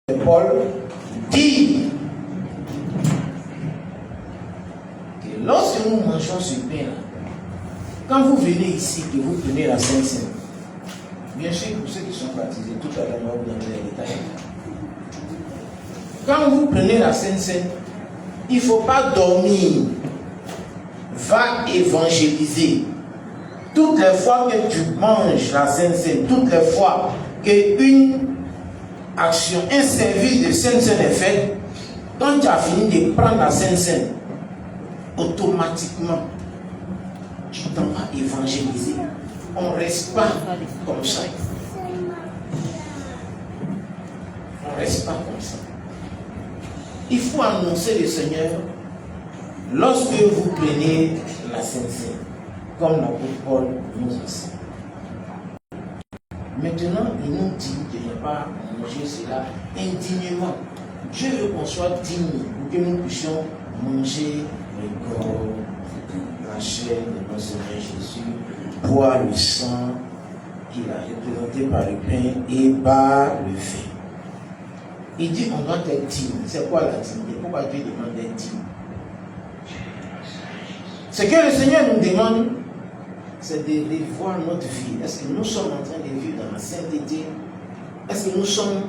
Paul dit que lorsque nous mangeons ce pain-là, quand vous venez ici, que vous prenez la Sainte Seine, bien sûr, pour ceux qui sont baptisés, tout à l'heure, on va vous donner les détails. Quand vous prenez la Sainte Seine, il ne faut pas dormir. Va évangéliser. Toutes les fois que tu manges la Sainte Seine, toutes les fois qu'une action, un service de Sainte Seine est fait, quand tu as fini de prendre la Sainte Seine, automatiquement, tu t'en vas évangéliser. On ne reste pas comme ça. On ne reste pas comme ça. Il faut annoncer le Seigneur lorsque vous prenez la Sainte Seine, comme l'apôtre Paul nous enseigne. Maintenant, il nous dit de ne pas manger cela indignement. Dieu veut qu'on soit digne pour que nous puissions manger le corps, la chair de notre Seigneur Jésus, boire le sang qu'il a représenté par le pain et par le vin. Il dit on doit être digne. C'est quoi la dignité? Pourquoi Dieu demande d'être digne? Ce que le Seigneur nous demande, c'est de revoir notre vie. Est-ce que nous sommes en train de vivre dans la sainteté? Est-ce que nous sommes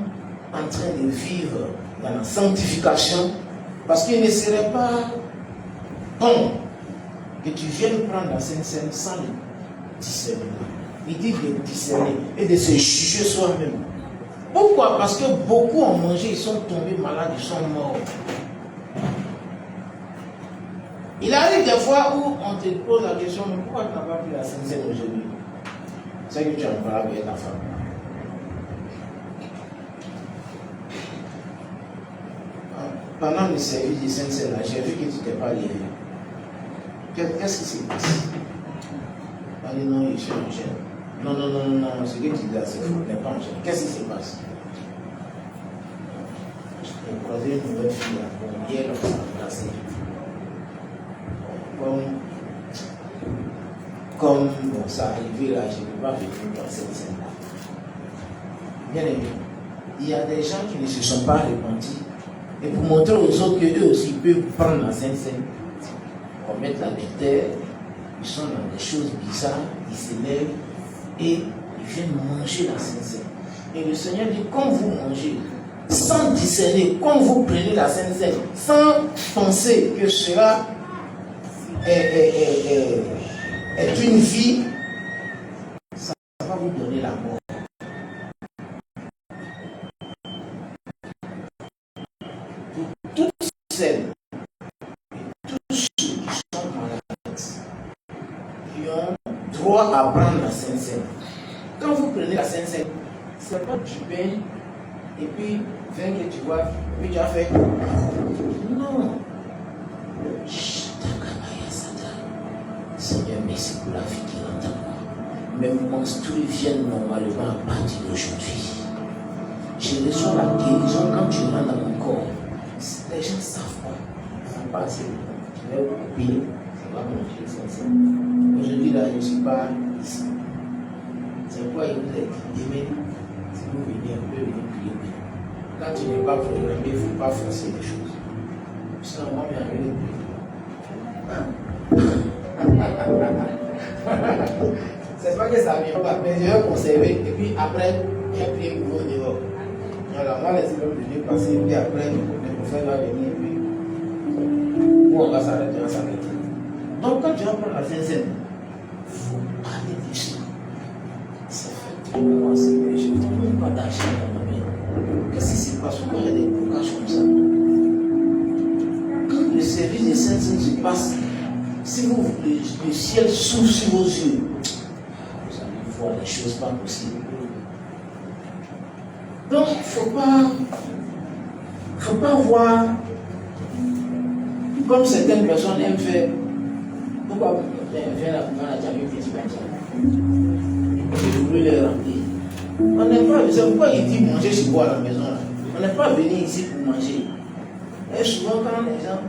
en train de vivre dans la sanctification? Parce qu'il ne serait pas bon que tu viennes prendre la Sainte Seine sans le discernement. Il dit de discerner et de se juger soi-même. Pourquoi? Parce que beaucoup ont mangé, ils sont tombés malades, ils sont morts. Il arrive des fois où on te pose la question, mais pourquoi tu n'as pas pris la Sainte Seine aujourd'hui? C'est que tu en parles avec ta femme. Pendant le service de Sainte Seine, j'ai vu que tu t'es pas levé. Qu'est-ce qui s'est passé? Elle dit non, je suis en gêne. Non, ce que tu dis là, c'est faux, n'est pas en gêne. Qu'est-ce qui se passe? J'ai croisé une nouvelle fille là, pour hier, on s'est placé. Comme bon, ça arrivait là, je ne peux pas venir dans cette scène-là. Bien aimé, il y a des gens qui ne se sont pas repentis. Et pour montrer aux autres qu'eux aussi peuvent prendre la Sainte Seine, commettre l'adultère, ils sont dans des choses bizarres, ils s'élèvent et ils viennent manger la Sainte Seine. Et le Seigneur dit, quand vous mangez, sans discerner, quand vous prenez la Sainte Seine, sans penser que cela est une vie, ça va vous donner la mort. Pour toutes celles et tous ceux qui sont malades, qui ont droit à prendre la Sainte Seine, quand vous prenez la Sainte Seine, ce n'est pas du pain et puis vin que tu vois, puis tu as fait. Non. Seigneur, merci pour la vie qui est en moi. Mes menstrues viennent normalement à partir d'aujourd'hui. Je reçois la guérison quand tu rentres dans mon corps. Les gens ne savent pas. Ils ne savent pas assez. Je vais vous payer. C'est pas mon Dieu, c'est ça. Aujourd'hui, là, je ne suis pas ici. C'est pourquoi il vous a dit, demain, si vous venez, on peut venir prier. Quand tu n'es pas programmé, il ne faut pas forcer les choses. Sinon, on va m'arriver de prier. C'est pas que ça ne vient pas, mais je vais conserver et puis après, j'ai pris pour vous dehors. Voilà, moi, les élèves de Dieu passer, et puis après, le prophète va venir, et puis où on va s'arrêter, on s'arrête. Donc, quand tu vas prendre la Sainte Seine, il faut parler de ça. C'est fait trop loin, c'est que je ne trouve pas d'argent dans ma vie. Qu'est-ce qui se passe? Pourquoi il y a des blocages comme ça? Quand le service de Sainte Seine se passe, si vous voulez, le ciel s'ouvre sur vos yeux, vous allez voir les choses pas possibles. Donc, il ne faut pas voir comme certaines personnes aiment faire. Pourquoi vous faites la commande à une petite personne? Vous voulez les remplir. On n'est pas, c'est pourquoi il dit manger chez vous à la maison. Là. On n'est pas venu ici pour manger. Et souvent, quand les gens.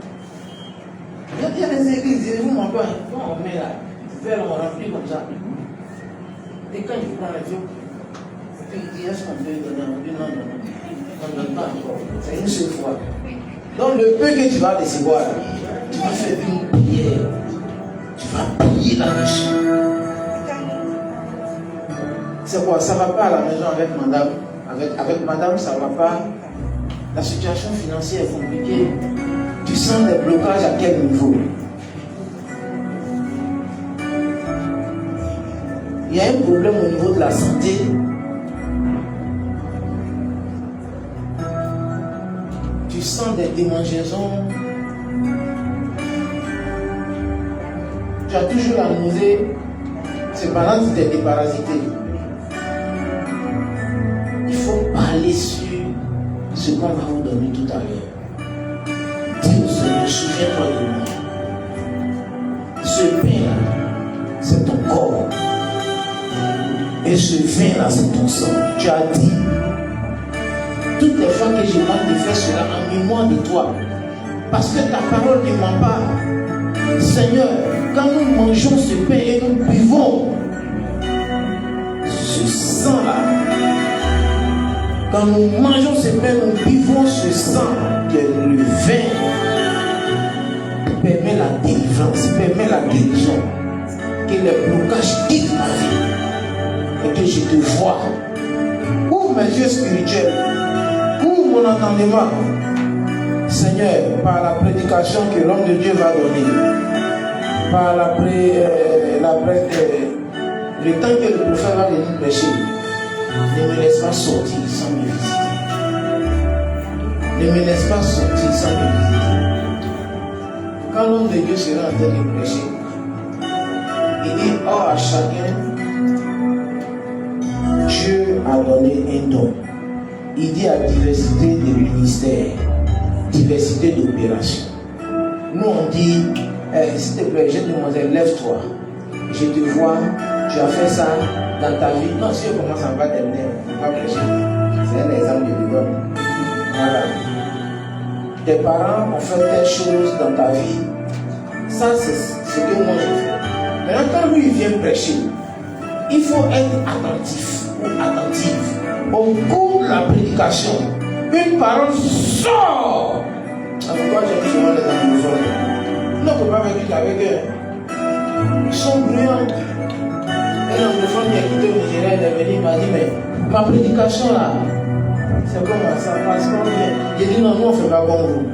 Il y a des églises, vous m'en parlez, quand on met là, on remplit comme ça. Et quand il prend l'avion, puis il dit est-ce qu'on peut donner? On dit non. On ne donne pas encore. C'est une seule fois. Donc le peu que tu vas recevoir, tu vas faire une prière. Tu vas prier là-dessus. C'est quoi? Ça ne va pas à la maison avec madame. Avec madame, ça ne va pas. La situation financière est compliquée. Tu sens des blocages à quel niveau? Il y a un problème au niveau de la santé. Tu sens des démangeaisons. Tu as toujours la nausée. C'est pendant que tu t'es déparasité. Il faut parler sur ce qu'on va vous donner tout à l'heure. Dis au Seigneur, souviens-toi de moi. Ce pain-là, c'est ton corps. Et ce vin-là, c'est ton sang. Tu as dit, toutes les fois que je manque de faire cela en mémoire de toi, parce que ta parole ne ment pas. Seigneur, quand nous mangeons ce pain et nous buvons ce sang-là, quand nous mangeons ce pain, nous buvons ce sang, que le vin permet la délivrance, permet la guérison, que les blocages quittent ma vie et que je te vois. Ouvre mes yeux spirituels, ouvre mon entendement, Seigneur, par la prédication que l'homme de Dieu va donner, par le temps que le prophète va venir prêcher. Ne me laisse pas sortir sans me visiter. Ne me laisse pas sortir sans me visiter. Quand l'homme de Dieu sera en train de prêcher, il dit, oh, à chacun, Dieu a donné un don. Il dit à diversité de ministères, diversité d'opérations. Nous on dit, s'il te plaît, jeune demoiselle, lève-toi. Je te vois, tu as fait ça dans ta vie. Non, si on commence à pas terminer, on ne va pas prêcher. C'est un exemple que je donne. Voilà. Tes parents ont fait telle chose dans ta vie. Ça, c'est ce que moi je fais. Maintenant, quand lui il vient prêcher, il faut être attentif ou attentive. Au cours de la prédication, une parole sort. En tout cas, j'aime souvent les anglophones. On ne peut pas vécu avec eux. Ils sont bruyants. Un anglophone qui a quitté le Nigeria, il est venu, il m'a dit, mais ma prédication là, c'est comment ça passe comme bien. J'ai dit non, nous on ne fait pas comme vous.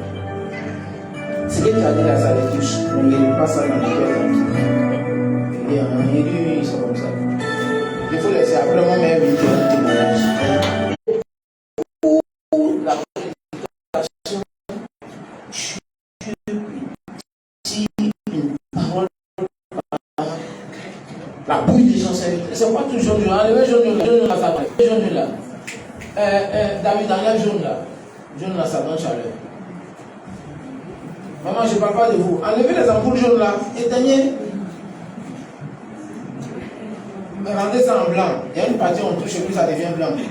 Ce que tu as dit là, ça les touche. Mais il n'y a pas ça dans le cœur. Il dit, ils sont comme ça. Il faut laisser après moi même un témoignage. La prédication, la bouille des gens, c'est pas tout jaune. Enlevez jaune là, ça va. Jaune là. David, enlève jaune là. Jaune là, ça donne chaleur. Maman, je ne parle pas de vous. Enlevez les ampoules jaunes là. Éteignez. Rendez ça en blanc. Il y a une partie où on touche et puis ça devient blanc. Il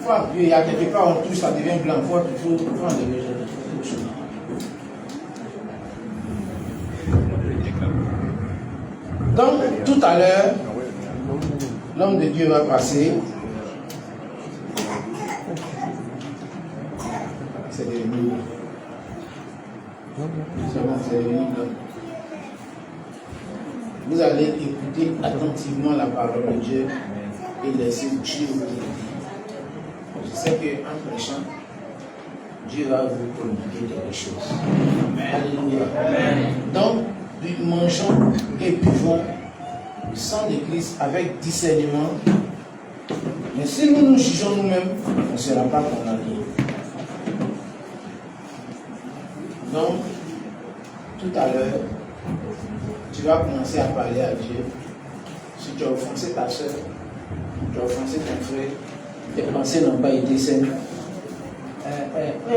faut appuyer. Il y a quelque part où on touche, ça devient blanc. Il faut enlever jaune. Donc, tout à l'heure, l'homme de Dieu va passer. C'est devenu. C'est bon, c'est devenu blanc. Vous allez écouter attentivement la parole de Dieu et laisser Dieu vous guider. Je sais qu'en prêchant, Dieu va vous communiquer quelque chose. Alléluia. Donc, nous mangeons et buvons le sang de Christ avec discernement. Mais si nous nous jugeons nous-mêmes, on ne sera pas condamnés. Donc, tout à l'heure, tu vas commencer à parler à Dieu. Si tu as offensé ta soeur, tu as offensé ton frère, tes pensées n'ont pas été saines.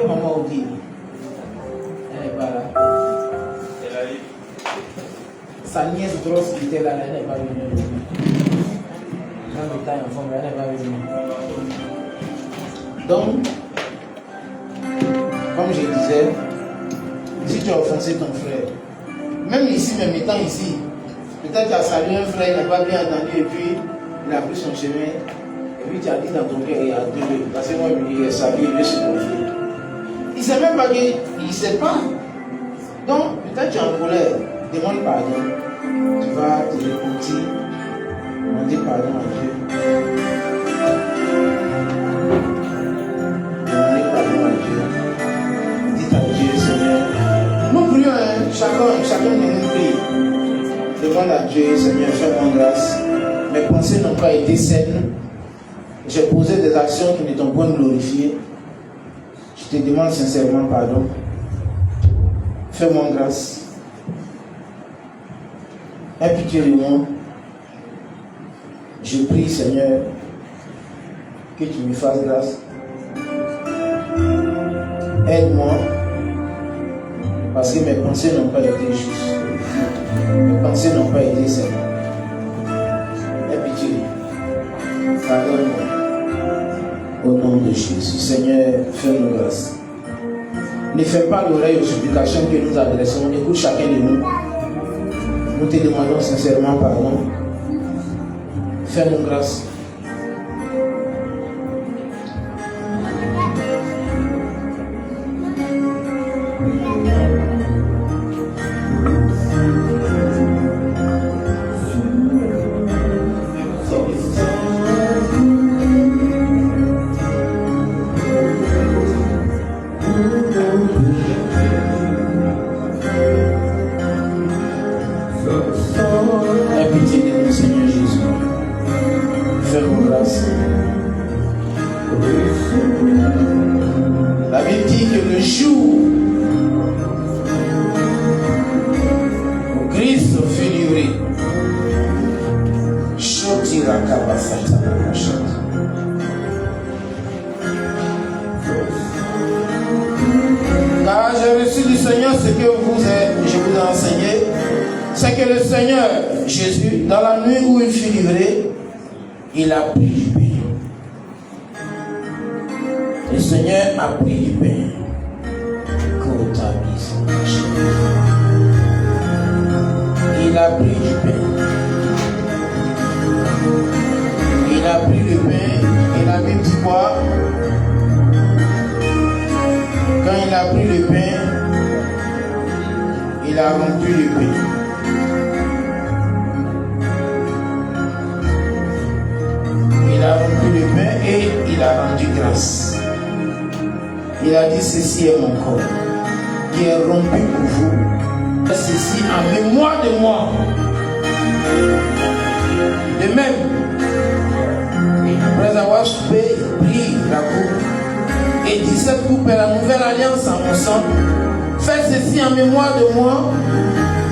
Maman Audi, elle est pas là. Sa nièce grosse qui était là, elle n'est pas venue. Quand le temps est en forme, elle n'est pas venue. Donc, comme je disais, si tu as offensé ton frère, même ici, même étant ici, peut-être tu as salué un frère, il n'a pas bien entendu et puis il a pris son chemin, Et puis tu as dit dans ton cœur, il y a deux. Parce que moi, il est salué, il veut se confier. Il ne sait même pas qu'il ne sait pas. Donc, peut-être tu es en colère. Demande pardon. Tu vas te repentir. Demander pardon à Dieu. Demander pardon à Dieu. Dites à Dieu, Seigneur. Nous prions, hein? Chacun de nous prie. Demande à Dieu, Seigneur, fais-moi grâce. Mes pensées n'ont pas été saines. J'ai posé des actions qui ne t'ont pas glorifié. Je te demande sincèrement pardon. Fais-moi grâce. Aie pitié de moi. Je prie, Seigneur, que tu me fasses grâce. Aide-moi, parce que mes pensées n'ont pas été justes. Mes pensées n'ont pas été saines. Aie pitié. Pardonne-moi. Au nom de Jésus. Seigneur, fais-nous grâce. Ne fais pas l'oreille aux supplications que nous adressons. Écoute chacun de nous. Nous te demandons sincèrement pardon. Fais-nous grâce. Aie pitié de nous, Seigneur Jésus. Fais-nous grâce. La Bible dit que le jour où Christ fut livré, Chotira Kabasatana Machata. Car j'ai reçu du Seigneur ce que je vous ai enseigné. C'est que le Seigneur Jésus, dans la nuit où il fut livré, il a pris du pain. Le Seigneur a pris du pain. Il a pris du pain. Il a pris le pain. Et la Bible dit quoi? Quand il a pris le pain, il a rompu le pain. Il a rompu le pain et il a rendu grâce. Il a dit, ceci est mon corps qui est rompu pour vous. Faites ceci en mémoire de moi. De même, après avoir soupé, il prit la coupe et dit, cette coupe est la nouvelle alliance en mon sang. Faites ceci en mémoire de moi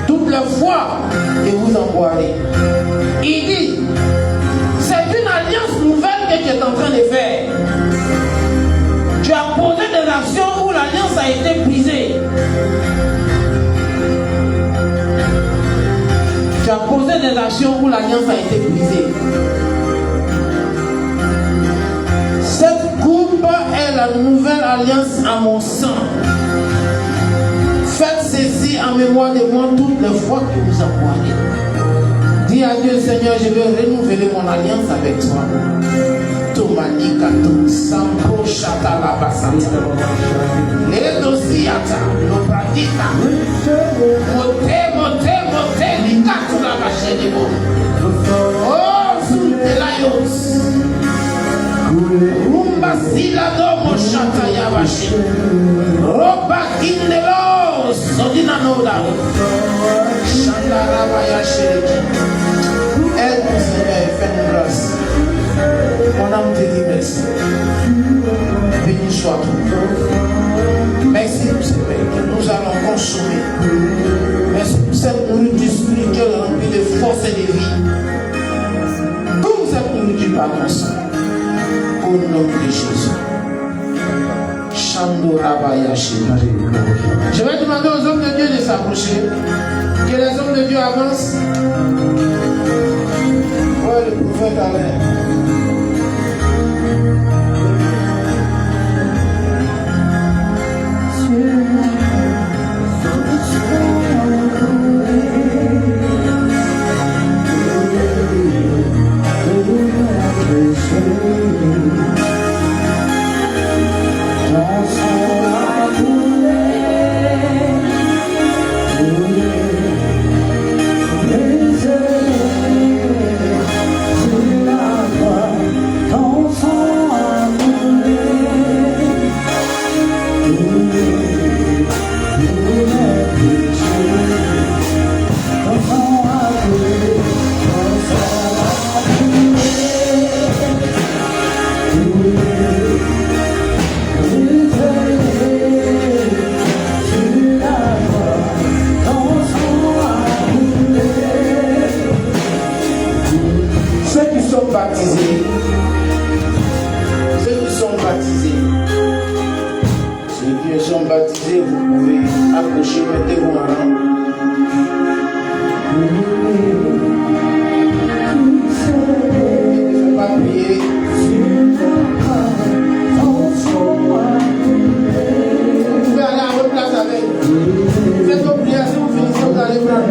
toute la fois que vous en boirez. Il dit, c'est une alliance nouvelle que tu es en train de faire. Tu as posé des actions où l'alliance a été brisée. Tu as posé des actions où l'alliance a été brisée. Cette coupe est la nouvelle alliance à mon sang. Faites ceci en mémoire de moi toutes les fois que vous en boirez. Dis à Dieu, Seigneur, je veux renouveler mon alliance avec toi. Tomanikato, Sampo Shatala Basata, Ledosiata, Lopradita, Mote, Likatula Bachenebo. Oh, Zultelayos, Rumba Silado Moshata Yabashi, Roba Kindelos, Sodinanoda, Shandarabaya Shereki. Aide-nous, Seigneur, et fais-nous grâce. Mon âme te dit merci. Béni sois-tu. Merci pour ce pain que nous allons consommer. Merci pour cette nourriture spirituelle remplie de force et de vie. Comme cette nourriture par ton sang. Au nom de Jésus. Shandorabaya Shiri. Je vais demander aux hommes de Dieu de s'approcher. Que les hommes de Dieu avancent. Ouais, le prophète Alain. Thank you. baptisés. Ceux qui sont baptisés, vous pouvez approcher, mettez-vous en rang. Ne faites pas prier. Vous pouvez aller à votre place avec. Faites vos prières, si vous finissez, vous allez prendre.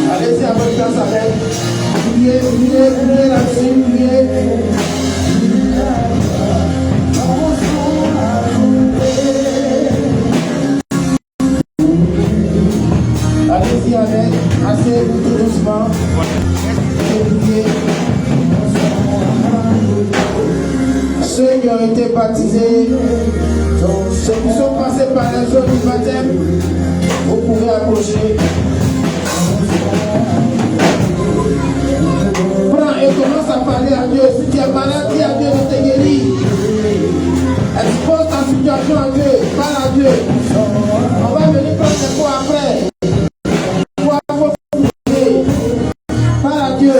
Allez-y à votre place avec. Priez, priez, priez là-dessus, priez. Allez-y avec, asseyez-vous tout doucement. Priez. Ceux qui ont été baptisés, ceux qui sont passés par les eaux du baptême, vous pouvez approcher. Prends et commence à parler à Dieu. Si tu es malade, dis à Dieu de te guérir. Expose ta situation à Dieu. Parle à Dieu. On va venir prendre des fois après. Parle à Dieu.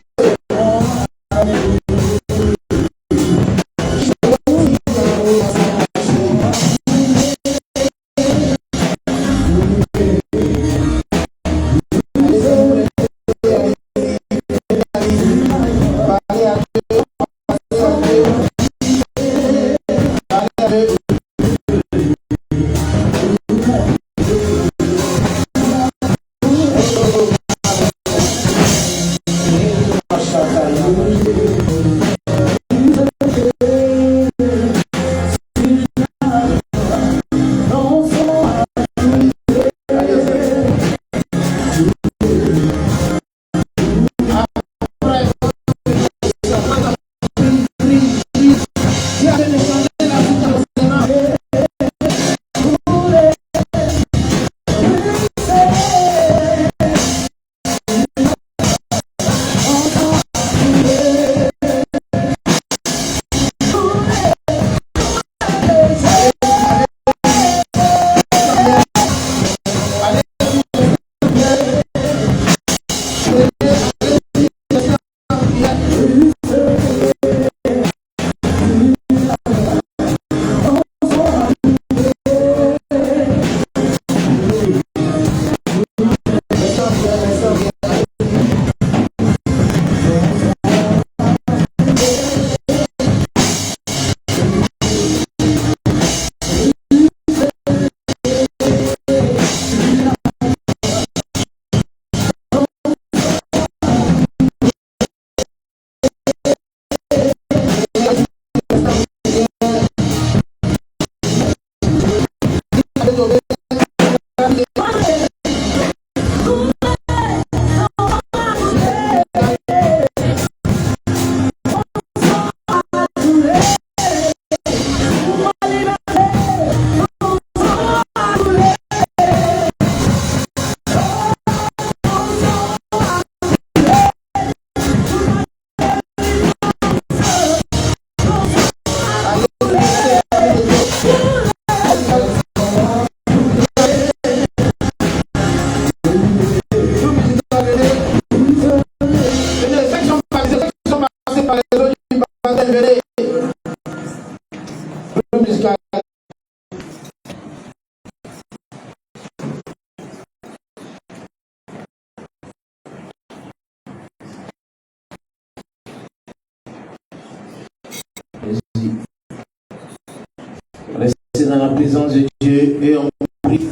Restez dans la présence de Dieu et on prie.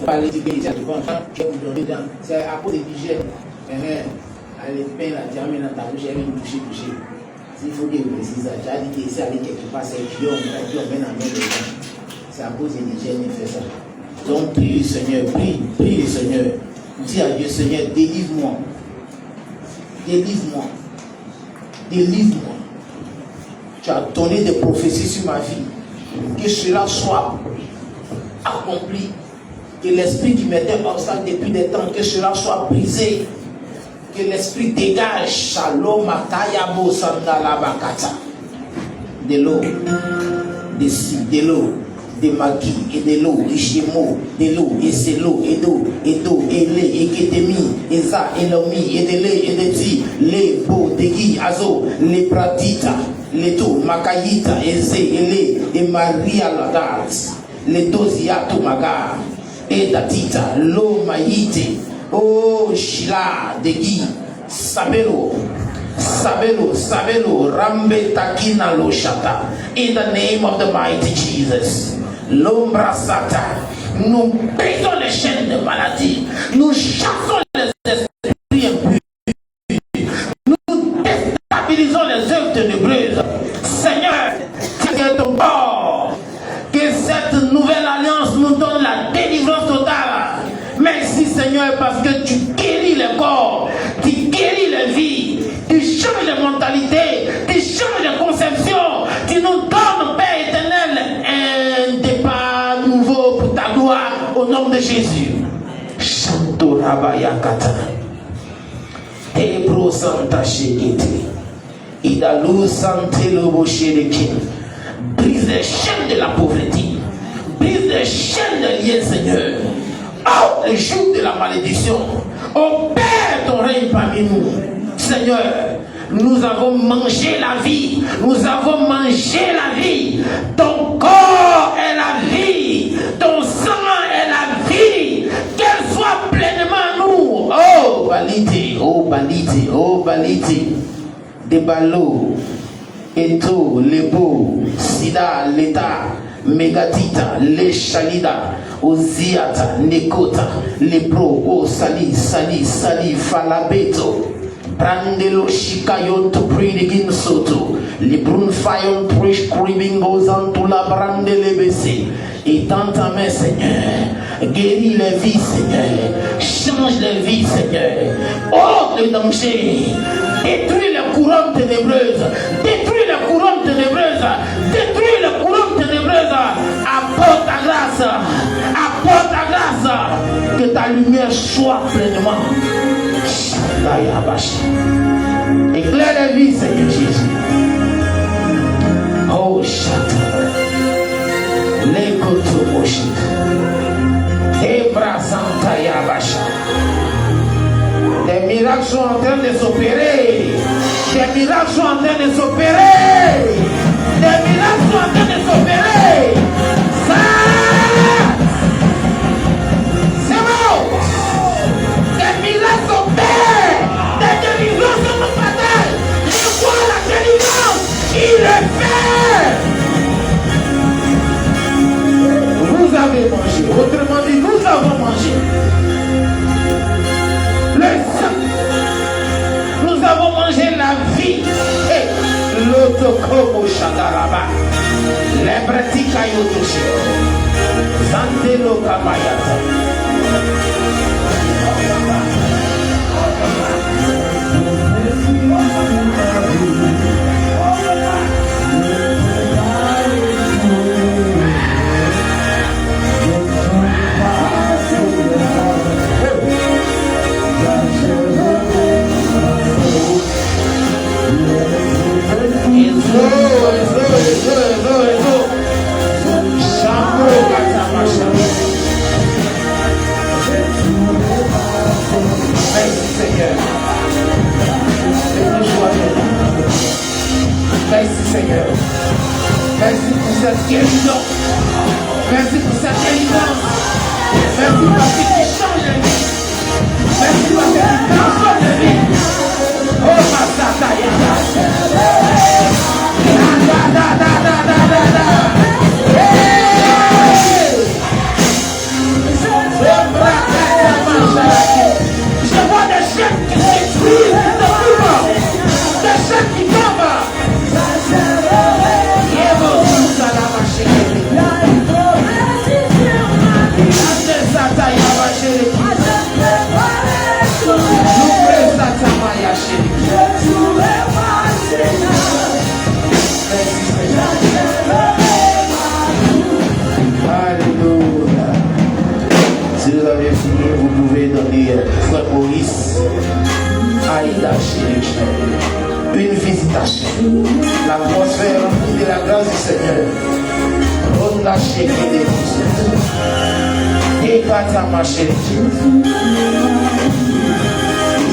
Parler du pays, c'est à cause de l'hygiène. Les pains, la diamine dans ta bouche, elle vient toucher. Il faut que vous précisez ça. J'ai dit que c'est aller quelque part, c'est Dieu, on met la main dedans. C'est à cause de l'hygiène qui fait ça. Donc prie le Seigneur, prie le Seigneur. Dis à Dieu, Seigneur, délivre-moi. Délivre-moi. Délivre-moi. Tu as donné des prophéties sur ma vie. Que cela soit accompli. Que l'esprit qui mettait obstacle depuis des temps, que cela soit brisé. Que l'esprit dégage. Shalom Matayabo Sandalabakata. De l'eau. De l'eau. de Maki, et de l'eau, et Shemo, de l'eau, et c'est l'eau, et d'eau, et d'eau, et lé, et Ketemi, et Za, et Lomi, et de lé, et de Ti, les beaux, de Gi, Azo, les Pratita, les to, Makayita, et Zé, et lé, et Maria Ladas, les Doziato Maga, et Datita, l'eau Maïte, oh Shila, de Gi, Sabelo, Sabelo, Sabelo, Rambe Takina Loshata. In the name of the mighty Jesus. L'ombra Sata. Nous brisons les chaînes de maladie. Nous chassons les esprits impurs. Nous déstabilisons les œuvres ténébreuses. Seigneur, tiens ton corps. Que cette nouvelle alliance nous donne la délivrance totale. Merci Seigneur parce que tu guéris les corps. Tu guéris les vies. Tu changes de mentalité, tu changes de conception, tu nous donnes, Père éternel, un départ nouveau pour ta gloire au nom de Jésus. Chanto Rabayakata, Ebro Santa Shekete, Idalou Sante Lobo Sherekin, brise les chaînes de la pauvreté, brise les chaînes de liens, Seigneur. Oh, les jours de la malédiction, opère ton règne parmi nous. Seigneur, nous avons mangé la vie. Nous avons mangé la vie. Ton corps est la vie. Ton sang est la vie. Qu'elle soit pleinement nous. Oh, Balite, oh, Balite, oh, Balite. Des ballots, Eto, Lebo, Sida, Leta, Megatita, Le Shalida, Oziata, Nekota, Lepro, O Sali, Sali, Sali, Falabeto. Brandelo Shikayon to pray again Soto. Librun Fayon Prish Cribing goes on to la Brandele BC. Et dans ta main, Seigneur, guéris les vies, Seigneur. Change les vies, Seigneur. Oh, le danger. Détruis les couronnes ténébreuses. Détruis les couronnes ténébreuses. Détruis les couronnes ténébreuses. Apporte ta grâce. Apporte ta grâce. Que ta lumière soit pleinement. Éclaire la vie, Seigneur Jésus. Oh, Chata. Lekoto Moshita. Ebra Santa Yabasha. Des miracles sont en train de s'opérer. Des miracles sont en train de s'opérer. Des miracles sont en train de s'opérer. Ça, c'est bon. Des miracles s'opèrent. Des délivrances sont nos batailles. Je vois la délivrance. Il le fait. Vous avez mangé. Autrement dit, nous avons mangé. Le sang. Nous avons mangé la vie. Et l'autokomo shadaraba. Les pratika yotoshi. Santelo kamayata. Merci Seigneur. Merci pour cette guérison. Merci pour cette délivrance. Merci parce que tu changes de vie. Merci parce que tu transformes de vie. Oh Masata Yada. Je vois des chaînes qui s'écrivent, des chaînes qui tombent. Si vous avez fini, vous pouvez donner Frère Maurice, Aïda, une visitation. L'atmosphère de la grâce du Seigneur. la chérie des et kata ma chérie.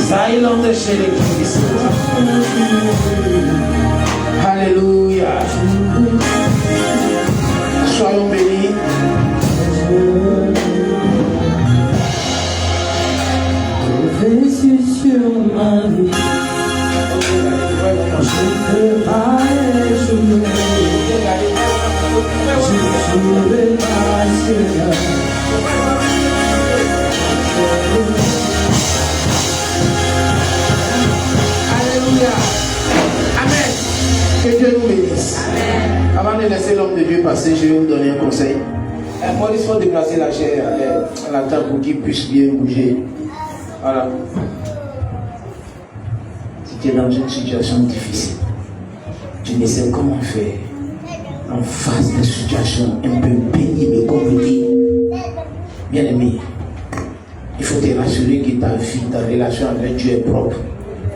Silent chérie. Alléluia. Soyons bénis. Sur ma vie, je peux pas échouer. Je serai pas Seigneur. Alléluia. Amen. Que Dieu nous bénisse. Amen. Avant de laisser l'homme de Dieu passer, je vais vous donner un conseil. Maurice, il faut déplacer la chair à la table pour qu'il puisse bien bouger. Voilà. Si tu es dans une situation difficile, tu ne sais comment faire en face de situations un peu pénibles et compliquées. Bien aimé, il faut te rassurer que ta vie, ta relation avec Dieu est propre.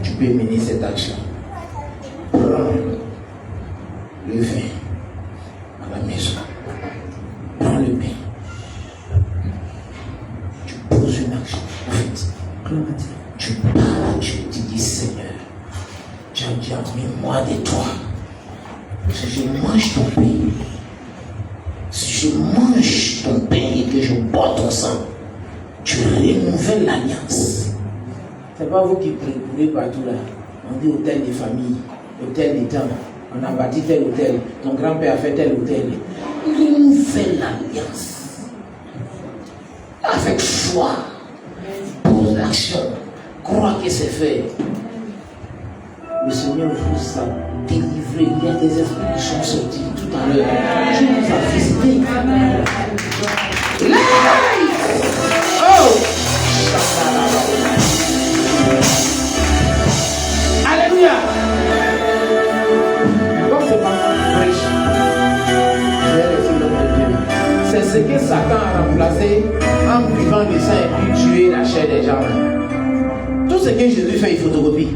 Tu peux mener cette action. Prends le vin à la maison. Prends le pain. Tu poses une action. En fait, tu parles à Dieu, tu dis Seigneur, tu as dit moi de toi. Si je mange ton pain, si je mange ton pain et que je bois ton sang, tu renouvelles l'alliance. C'est pas vous qui courez partout là. On dit hôtel des familles, hôtel des temps. On a bâti tel hôtel, ton grand-père a fait tel hôtel. Renouvelle l'alliance. Avec foi. Pose l'action. Crois que c'est fait. Le Seigneur vous a délivré. Il y a des esprits qui sont sortis tout à l'heure. Je vous ai visité. Life! Oh! Alléluia! Donc c'est pas moi qui prêche. C'est ce que Satan a remplacé en buvant le sang et puis tuer la chair des gens. Tout ce que Jésus fait, il photocopie.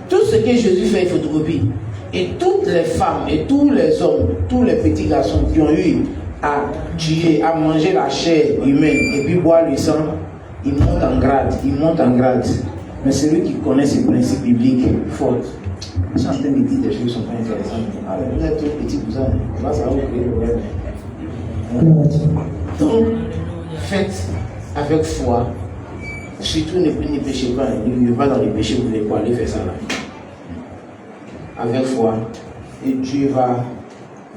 Tout ce que Jésus fait, il photocopie. Et toutes les femmes et tous les hommes, tous les petits garçons qui ont eu à tuer, à manger la chair humaine et puis boire le sang, ils montent en grade, Mais celui qui connaît ces principes bibliques, fort. Je suis en train de dire des choses qui ne sont pas intéressantes. Alors, vous êtes trop petits pour ça. Là, ça va vous créer le problème. Donc, faites avec foi. Surtout ne péchez pas. Ne pas dans les péchés, vous n'allez pas aller faire ça là. Avec foi. Et Dieu va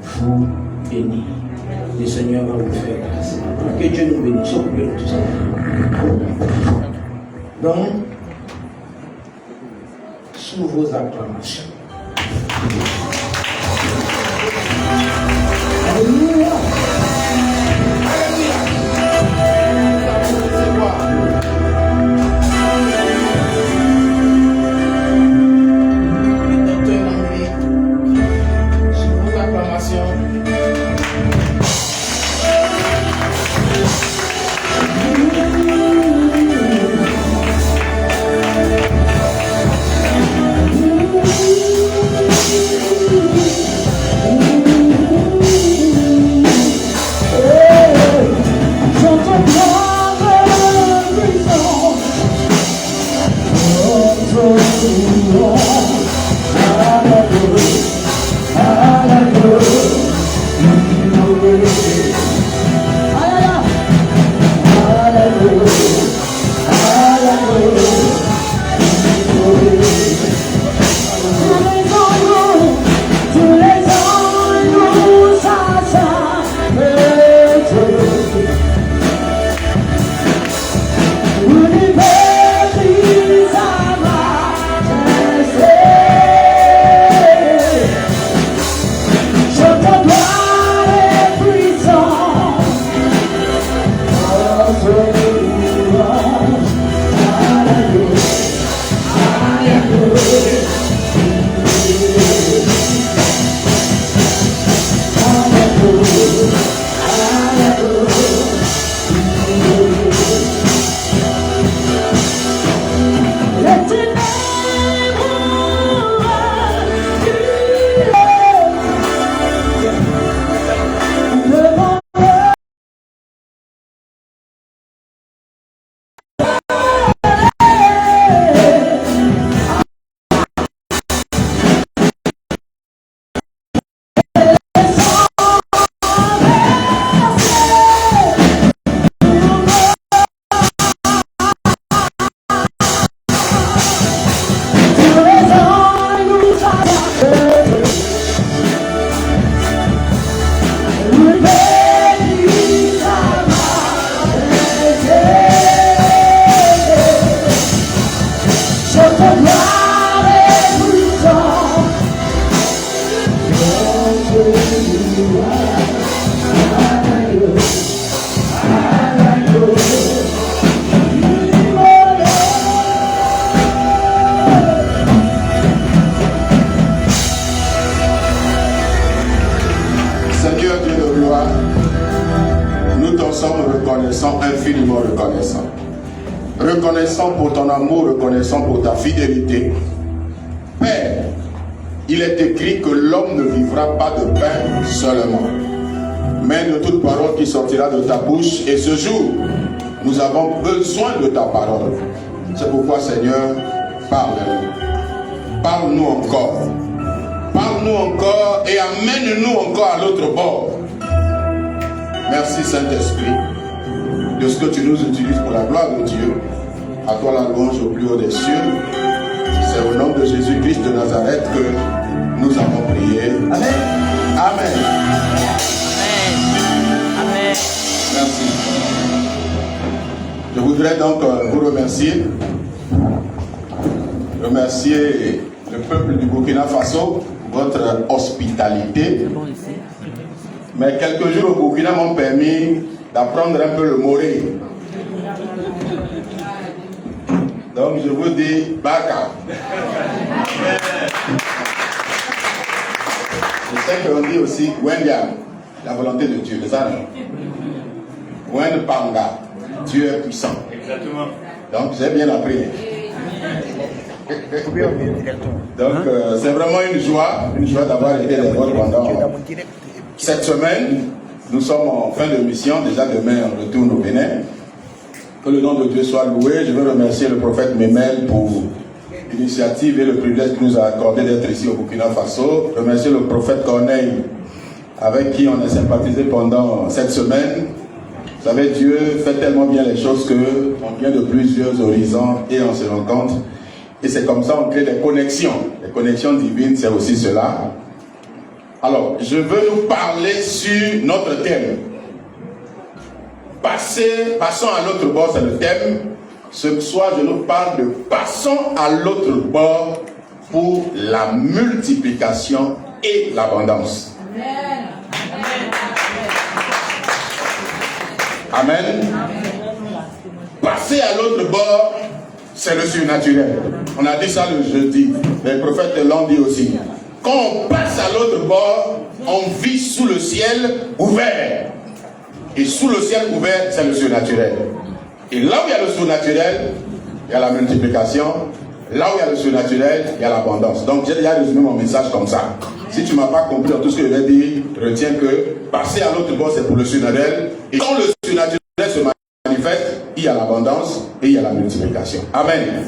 vous bénir. Le Seigneur va vous faire grâce. Que Dieu nous bénisse. Tout ça. Donc, sous vos acclamations. Alléluia. reconnaissants pour ton amour, reconnaissants pour ta fidélité. Père, il est écrit que l'homme ne vivra pas de pain seulement, mais de toute parole qui sortira de ta bouche. Et ce jour, nous avons besoin de ta parole. C'est pourquoi, Seigneur, parle-nous. Parle-nous encore. Parle-nous encore et amène-nous encore à l'autre bord. Merci, Saint-Esprit, de ce que tu nous utilises pour la gloire de Dieu. À toi la louange au plus haut des cieux. C'est au nom de Jésus-Christ de Nazareth que nous avons prié. Amen. Amen. Amen. Merci. Je voudrais donc vous remercier. Remercier le peuple du Burkina Faso pour votre hospitalité. Mais quelques jours au Burkina m'ont permis d'apprendre un peu le moré. Donc je vous dis Baka. Je sais qu'on dit aussi Wendiam, la volonté de Dieu, c'est ça, non? Wend Panga, Dieu est puissant. Exactement. Donc j'ai bien appris. Donc c'est vraiment une joie d'avoir été des vôtres pendant cette semaine. Nous sommes en fin de mission, déjà demain on retourne au Bénin. Que le nom de Dieu soit loué. Je veux remercier le prophète Memel pour l'initiative et le privilège qu'il nous a accordé d'être ici au Burkina Faso. Remercier le prophète Corneille avec qui on a sympathisé pendant cette semaine. Vous savez, Dieu fait tellement bien les choses qu'on vient de plusieurs horizons et on se rencontre. Et c'est comme ça qu'on crée des connexions. Les connexions divines, c'est aussi cela. Alors, je veux nous parler sur notre thème. Passons à l'autre bord, c'est le thème. Ce soir, je nous parle de passons à l'autre bord pour la multiplication et l'abondance. Amen. Passer à l'autre bord, c'est le surnaturel. On a dit ça le jeudi. Les prophètes l'ont dit aussi. Quand on passe à l'autre bord, on vit sous le ciel ouvert. Et sous le ciel ouvert, c'est le surnaturel. Et là où il y a le surnaturel, il y a la multiplication. Là où il y a le surnaturel, il y a l'abondance. Donc j'ai déjà résumé mon message comme ça. Si tu ne m'as pas compris tout ce que je vais dire, retiens que passer à l'autre bord, c'est pour le surnaturel. Et quand le surnaturel se manifeste, il y a l'abondance et il y a la multiplication. Amen.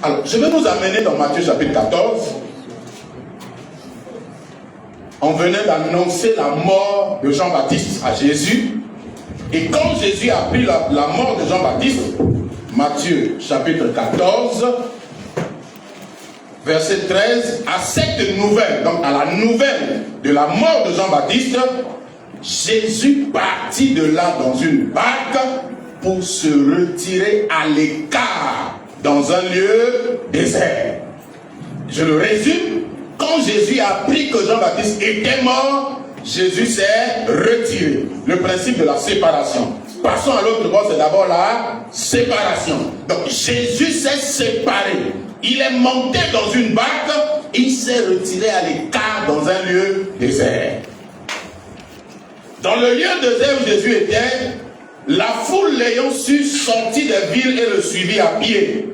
Alors, je vais nous amener dans Matthieu chapitre 14. On venait d'annoncer la mort de Jean-Baptiste à Jésus. Et quand Jésus a pris la mort de Jean-Baptiste, Matthieu chapitre 14, verset 13, à cette nouvelle, donc à la nouvelle de la mort de Jean-Baptiste, Jésus partit de là dans une barque pour se retirer à l'écart dans un lieu désert. Je le résume. Quand Jésus a appris que Jean-Baptiste était mort, Jésus s'est retiré. Le principe de la séparation. Passons à l'autre bord, c'est d'abord la séparation. Donc Jésus s'est séparé. Il est monté dans une barque, il s'est retiré à l'écart dans un lieu désert. Dans le lieu désert où Jésus était, la foule l'ayant su sortit des villes et le suivit à pied.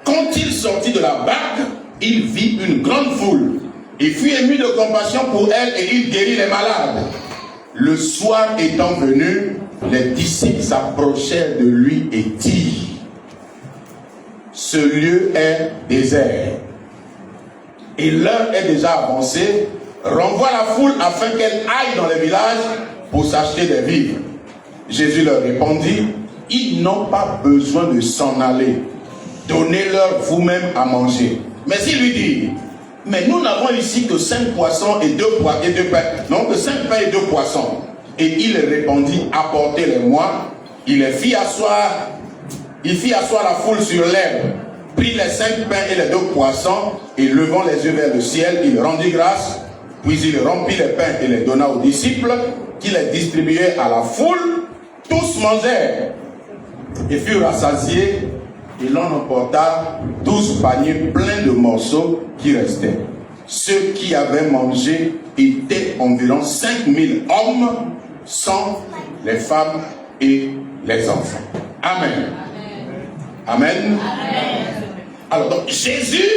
Quand il sortit de la barque, il vit une grande foule. Il fut ému de compassion pour elle et il guérit les malades. Le soir étant venu, les disciples s'approchèrent de lui et dirent: ce lieu est désert et l'heure est déjà avancée. Renvoie la foule afin qu'elle aille dans les villages pour s'acheter des vivres. Jésus leur répondit: ils n'ont pas besoin de s'en aller. Donnez-leur vous-même à manger. Mais il lui dit: mais nous n'avons ici que 5 poissons et 2 pains. Non, que 5 pains et 2 poissons. Et il répondit: apportez-les-moi. Il fit asseoir la foule sur l'herbe, prit les 5 pains et les 2 poissons, et levant les yeux vers le ciel, il rendit grâce, puis il rompit les pains et les donna aux disciples, qui les distribuaient à la foule. Tous mangèrent et furent rassasiés, et l'on emporta 12 paniers pleins de morceaux qui restaient. Ceux qui avaient mangé étaient environ 5000 hommes, sans les femmes et les enfants. Amen. Amen. Alors donc Jésus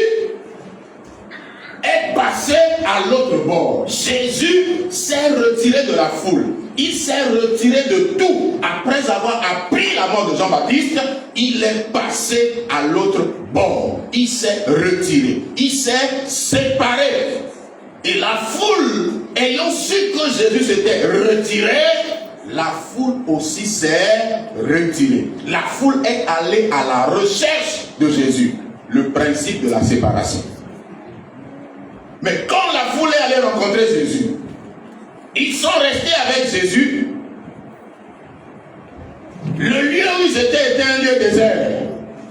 est passé à l'autre bord. Jésus s'est retiré de la foule. Il s'est retiré de tout. Après avoir appris la mort de Jean-Baptiste, il est passé à l'autre bord. Il s'est retiré. Il s'est séparé. Et la foule, ayant su que Jésus s'était retiré, la foule aussi s'est retirée. La foule est allée à la recherche de Jésus. Le principe de la séparation. Mais quand la foule est allée rencontrer Jésus, ils sont restés avec Jésus. Le lieu où ils étaient était un lieu désert.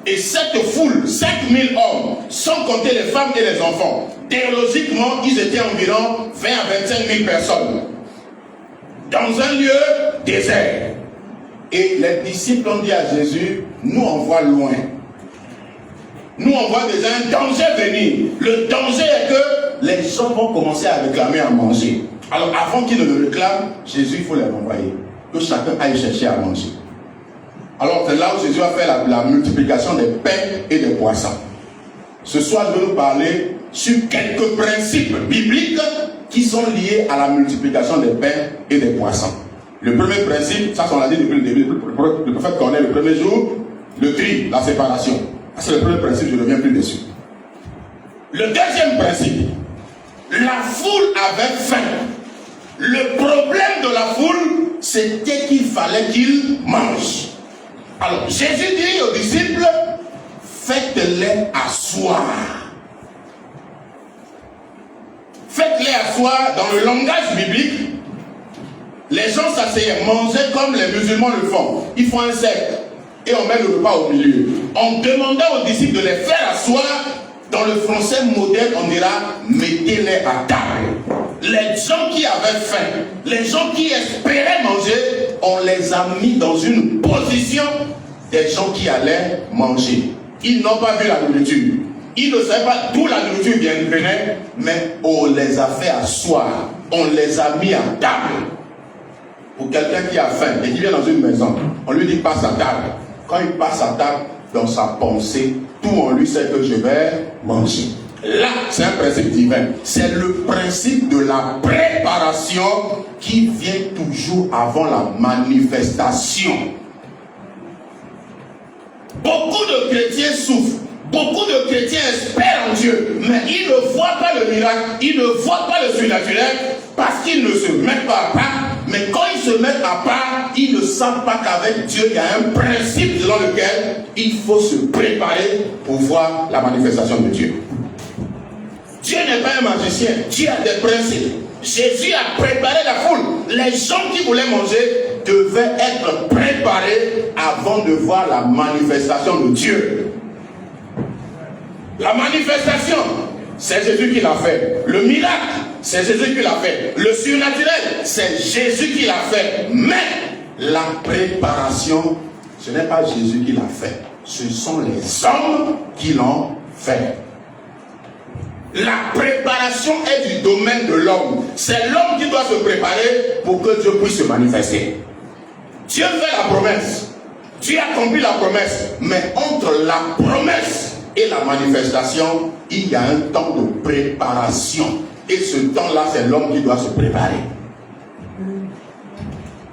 Et cette foule, 5000 hommes, sans compter les femmes et les enfants, théologiquement, ils étaient environ 20 à 25 000 personnes. Dans un lieu désert. Et les disciples ont dit à Jésus, nous on voit loin. Nous on voit déjà un danger venir. Le danger est que les gens vont commencer à réclamer à manger. Alors avant qu'ils ne le réclament, Jésus, il faut les renvoyer. Que chacun aille chercher à manger. Alors c'est là où Jésus a fait la multiplication des pains et des poissons. Ce soir, je vais nous parler sur quelques principes bibliques qui sont liés à la multiplication des pains et des poissons. Le premier principe, ça on l'a dit depuis le début, le prophète connaît le premier jour, le tri, la séparation. C'est le premier principe, je ne reviens plus dessus. Le deuxième principe, la foule avait faim. Le problème de la foule, c'était qu'il fallait qu'ils mangent. Alors Jésus dit aux disciples, faites-les asseoir. Faites-les asseoir dans le langage biblique. Les gens s'asseyaient, mangeaient comme les musulmans le font. Ils font un cercle et on met le repas au milieu. En demandant aux disciples de les faire asseoir, dans le français moderne, on dira mettez-les à table. Les gens qui avaient faim, les gens qui espéraient manger, on les a mis dans une position des gens qui allaient manger. Ils n'ont pas vu la nourriture. Ils ne savaient pas d'où la nourriture venait, mais on les a fait asseoir. On les a mis à table. Pour quelqu'un qui a faim et qui vient dans une maison, on lui dit passe à table. Quand il passe à table, dans sa pensée, tout en lui sait que je vais manger. Là, c'est un principe divin. C'est le principe de la préparation qui vient toujours avant la manifestation. Beaucoup de chrétiens souffrent. Beaucoup de chrétiens espèrent en Dieu, mais ils ne voient pas le miracle, ils ne voient pas le surnaturel parce qu'ils ne se mettent pas à part. Mais quand ils se mettent à part, ils ne savent pas qu'avec Dieu, il y a un principe selon lequel il faut se préparer pour voir la manifestation de Dieu. Dieu n'est pas un magicien, Dieu a des principes. Jésus a préparé la foule. Les gens qui voulaient manger devaient être préparés avant de voir la manifestation de Dieu. La manifestation, c'est Jésus qui l'a fait. Le miracle, c'est Jésus qui l'a fait. Le surnaturel, c'est Jésus qui l'a fait. Mais la préparation, ce n'est pas Jésus qui l'a fait. Ce sont les hommes qui l'ont fait. La préparation est du domaine de l'homme. C'est l'homme qui doit se préparer pour que Dieu puisse se manifester. Dieu fait la promesse. Dieu accomplit la promesse. Mais entre la promesse et la manifestation, il y a un temps de préparation. Et ce temps-là, c'est l'homme qui doit se préparer.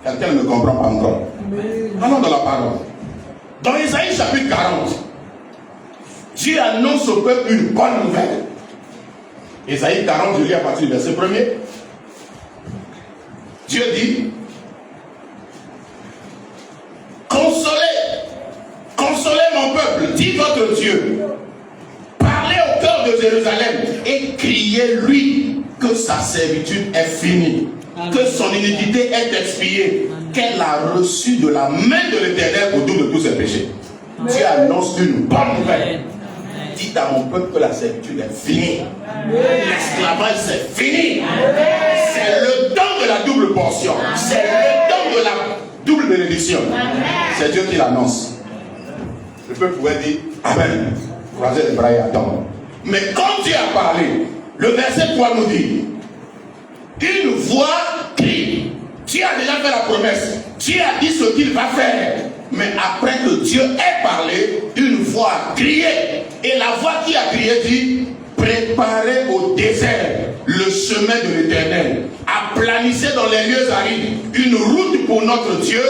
Quelqu'un ne comprend pas encore. Allons dans la parole. Dans Isaïe chapitre 40, Dieu annonce au peuple une bonne nouvelle. Isaïe 40, je lis à partir du verset 1er. Dieu dit, consolez mon peuple, dit votre Dieu. Parlez au cœur de Jérusalem et criez-lui que sa servitude est finie, que son iniquité est expiée, qu'elle a reçu de la main de l'Éternel au dos de tous ses péchés. Dieu annonce une bonne nouvelle. Dites à mon peuple que la servitude est finie. L'esclavage c'est fini. C'est le temps de la double portion. C'est le temps de la double bénédiction. C'est Dieu qui l'annonce. Le peuple pouvait dire Amen. Croisez les bras et attendre. Mais quand Dieu a parlé, le verset 3 nous dit, une voix crie. Dieu a déjà fait la promesse. Dieu a dit ce qu'il va faire. Mais après que Dieu ait parlé, une voix a crié. Et la voix qui a crié dit, préparez au désert le chemin de l'Éternel. Aplanissez dans les lieux arides une route pour notre Dieu,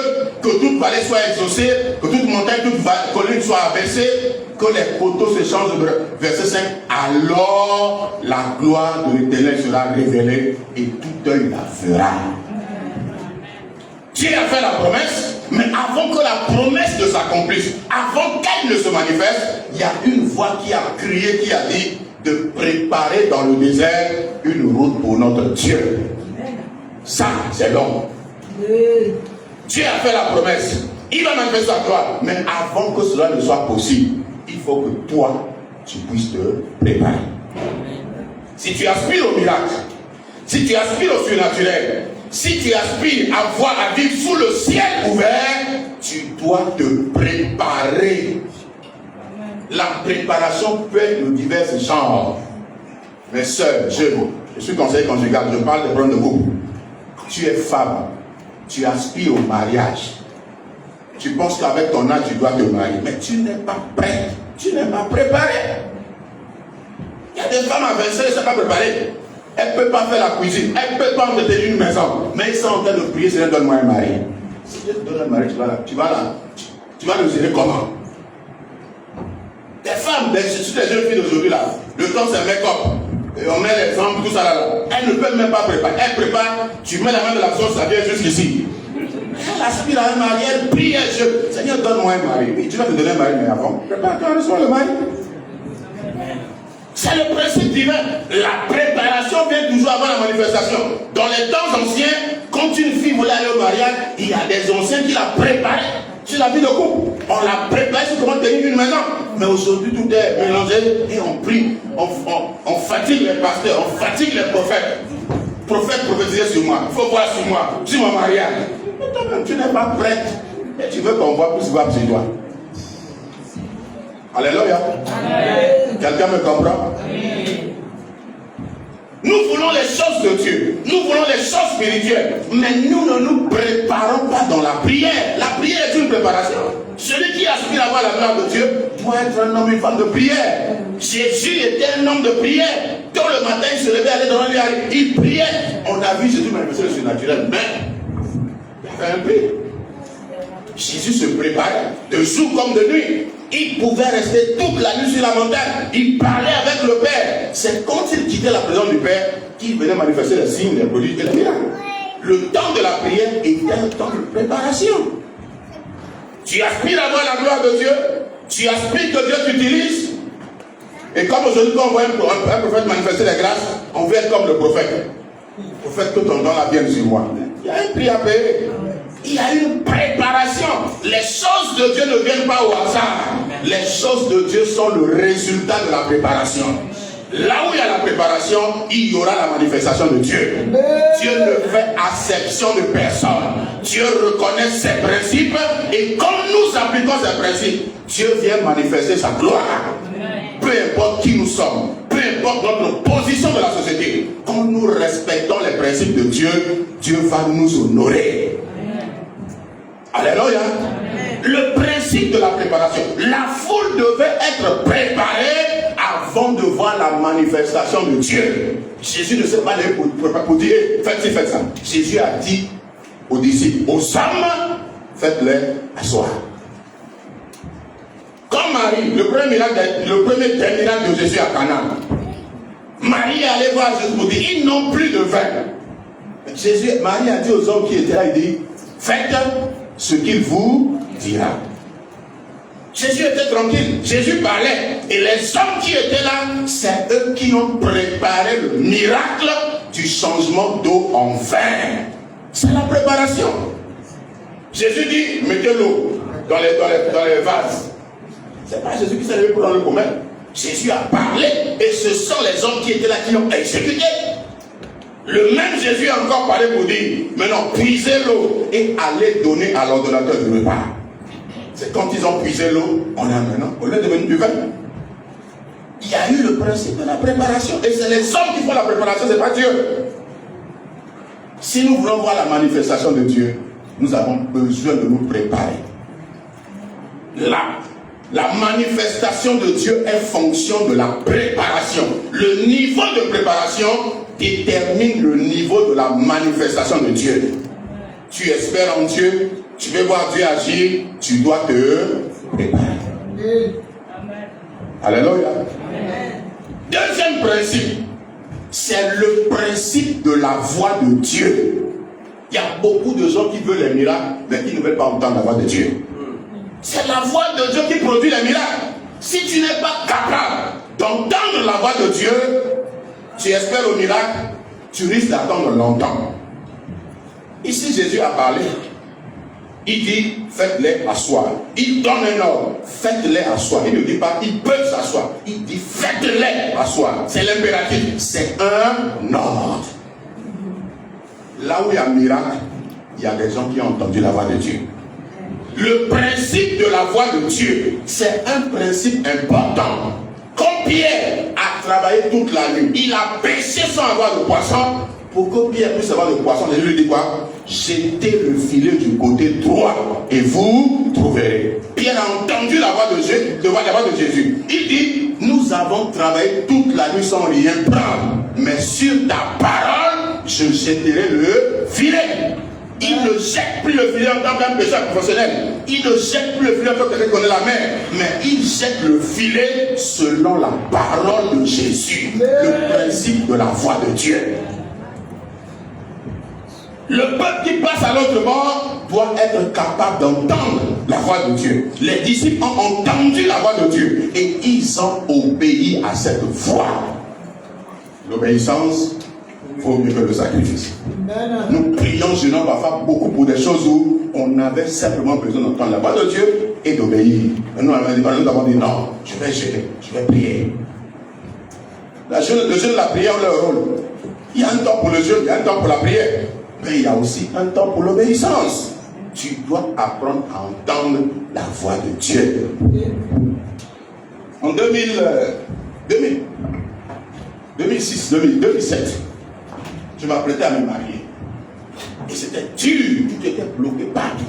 que toute vallée soit exaucée, que toute montagne, toute colline soit abaissée, que les poteaux se changent. Verset 5. Alors la gloire de l'Éternel sera révélée et tout œil la verra. Dieu a fait la promesse, mais avant que la promesse ne s'accomplisse, avant qu'elle ne se manifeste, il y a une voix qui a crié, qui a dit de préparer dans le désert une route pour notre Dieu. Ça, c'est l'homme. Dieu a fait la promesse. Il va manifester sa gloire. Mais avant que cela ne soit possible, il faut que toi, tu puisses te préparer. Si tu aspires au miracle, si tu aspires au surnaturel, si tu aspires à vivre sous le ciel ouvert, tu dois te préparer. La préparation peut être de divers genres. Mes soeurs, je suis conseiller conjugal, je parle de prendre de vous. Tu es femme, tu aspires au mariage. Tu penses qu'avec ton âge, tu dois te marier, mais tu n'es pas prête, tu n'es pas préparé. Il y a des femmes à 25 ans, elles ne sont pas préparées. Elle ne peut pas faire la cuisine, elle ne peut pas entretenir une maison, mais ils sont en train de prier, Seigneur, donne-moi un mari. Si Dieu te donne un mari, tu vas le gérer comment? Des femmes, surtout les jeunes filles d'aujourd'hui là, le temps c'est make-up, et on met les jambes, tout ça là, elles ne peuvent même pas préparer. Elles préparent, tu mets la main de la sauce, ça vient jusqu'ici. Elle aspire à un mari, elle prie, elle jeûne. Seigneur, donne-moi un mari. Oui, tu vas te donner un mari, mais avant, prépare-toi, reçois le mari. C'est le principe divin. La préparation vient toujours avant la manifestation. Dans les temps anciens, quand une fille voulait aller au mariage, il y a des anciens qui la préparaient. Sur la vie de couple, on la prépare sur comment tenir une maison. Mais aujourd'hui, tout est mélangé et on prie. On fatigue les pasteurs, on fatigue les prophètes. Prophète prophétisait sur moi. Il faut voir sur moi, sur mon mariage. Mais toi-même, tu n'es pas prête. Et tu veux qu'on voit plus voir sur toi. Alléluia. Quelqu'un me comprend? Nous voulons les choses de Dieu. Nous voulons les choses spirituelles. Mais nous ne nous préparons pas dans la prière. La prière est une préparation. Celui qui aspire à voir la gloire de Dieu doit être un homme, une femme de prière. Jésus était un homme de prière. Tôt le matin, il se levait, allait dans le lit, il priait. On a vu Jésus manifester le surnaturel, mais il a fait un prix. Jésus se préparait de jour comme de nuit. Il pouvait rester toute la nuit sur la montagne. Il parlait avec le Père. C'est quand il quittait la présence du Père qu'il venait manifester les signes, les prodiges et les miracles. Le temps de la prière était un temps de préparation. Tu aspires à voir la gloire de Dieu. Tu aspires que Dieu t'utilise. Et comme aujourd'hui, quand on voit un prophète manifester les grâces, on veut être comme le prophète. Le prophète, que ton don la vienne sur moi. Il y a un prix à payer. Il y a une préparation. Les choses de Dieu ne viennent pas au hasard. Les choses de Dieu sont le résultat de la préparation. Là où il y a la préparation, il y aura la manifestation de Dieu. Dieu ne fait acception de personne. Dieu reconnaît ses principes et comme nous appliquons ces principes, Dieu vient manifester sa gloire. Peu importe qui nous sommes, peu importe notre position de la société, quand nous respectons les principes de Dieu, Dieu va nous honorer. Alléluia. Le principe de la préparation. La foule devait être préparée avant de voir la manifestation de Dieu. Jésus ne s'est pas levé pour dire faites-ci, faites ça. Jésus a dit aux disciples, aux hommes, faites-les asseoir. Comme Marie, le premier des miracles de Jésus à Cana, Marie est allée voir Jésus pour dire ils n'ont plus de vin. Marie a dit aux hommes qui étaient là, il dit faites ce qu'il vous dira. Jésus était tranquille, Jésus parlait, et les hommes qui étaient là, c'est eux qui ont préparé le miracle du changement d'eau en vin. C'est la préparation. Jésus dit mettez l'eau dans les vases. C'est pas Jésus qui s'est levé pour dans le commerce. Jésus a parlé, et ce sont les hommes qui étaient là qui l'ont exécuté. Le même Jésus a encore parlé pour dire maintenant puisez l'eau et allez donner à l'ordonnateur du repas. C'est quand ils ont puisé l'eau, on a maintenant, au lieu de devenir du vin. Il y a eu le principe de la préparation. Et c'est les hommes qui font la préparation, c'est pas Dieu. Si nous voulons voir la manifestation de Dieu, nous avons besoin de nous préparer. La manifestation de Dieu est fonction de la préparation. Le niveau de préparation détermine le niveau de la manifestation de Dieu. Tu espères en Dieu, tu veux voir Dieu agir, tu dois te préparer. Alléluia. Deuxième principe, c'est le principe de la voix de Dieu. Il y a beaucoup de gens qui veulent les miracles, mais qui ne veulent pas entendre la voix de Dieu. C'est la voix de Dieu qui produit les miracles. Si tu n'es pas capable d'entendre la voix de Dieu, tu espères au miracle, tu risques d'attendre longtemps. Ici, Jésus a parlé. Il dit, faites-les asseoir. Il donne un ordre, faites-les asseoir. Il ne dit pas, ils peuvent s'asseoir. Il dit, faites-les asseoir. C'est l'impératif. C'est un ordre. Là où il y a un miracle, il y a des gens qui ont entendu la voix de Dieu. Le principe de la voix de Dieu, c'est un principe important. Quand Pierre a travaillé toute la nuit, il a pêché sans avoir de poisson. Pour que Pierre puisse avoir de poisson, Jésus lui dit quoi? Jetez le filet du côté droit et vous trouverez. Pierre a entendu la voix de Jésus, la voix de Jésus. Il dit, nous avons travaillé toute la nuit sans rien prendre, mais sur ta parole, je jetterai le filet. Il ne jette plus le filet en tant qu'un pêcheur professionnel. Il ne jette plus le filet en tant que quelqu'un qui connaît la mer. Mais il jette le filet selon la parole de Jésus. Le principe de la voix de Dieu. Le peuple qui passe à l'autre bord doit être capable d'entendre la voix de Dieu. Les disciples ont entendu la voix de Dieu et ils ont obéi à cette voix. L'obéissance vaut mieux que le sacrifice. Nous prions, jeûnons parfois beaucoup pour des choses où on avait simplement besoin d'entendre la voix de Dieu et d'obéir. Nous avons dit non, je vais jeûner, je vais prier. Le jeûne et la prière ont leur rôle. Il y a un temps pour le jeûne, il y a un temps pour la prière. Mais il y a aussi un temps pour l'obéissance. Tu dois apprendre à entendre la voix de Dieu. En 2007, je m'apprêtais à me marier. Et c'était dur, tout était bloqué partout.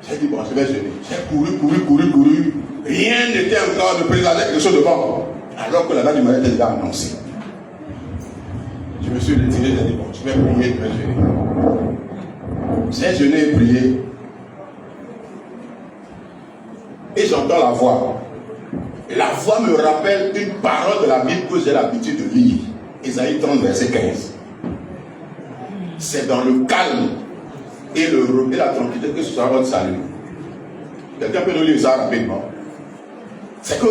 J'ai dit, bon, je vais jeûner. J'ai couru. Rien n'était encore de présager quelque chose de bon. Alors que la date du mariage était déjà annoncée. Je me suis retiré, j'ai dit, bon, je vais prier, je vais jeûner. J'ai jeûné et prié. Et j'entends la voix. La voix me rappelle une parole de la Bible que j'ai l'habitude de lire. Ésaïe 30, verset 15. C'est dans le calme et la tranquillité que ce sera votre salut. Quelqu'un peut nous lire ça rapidement. C'est que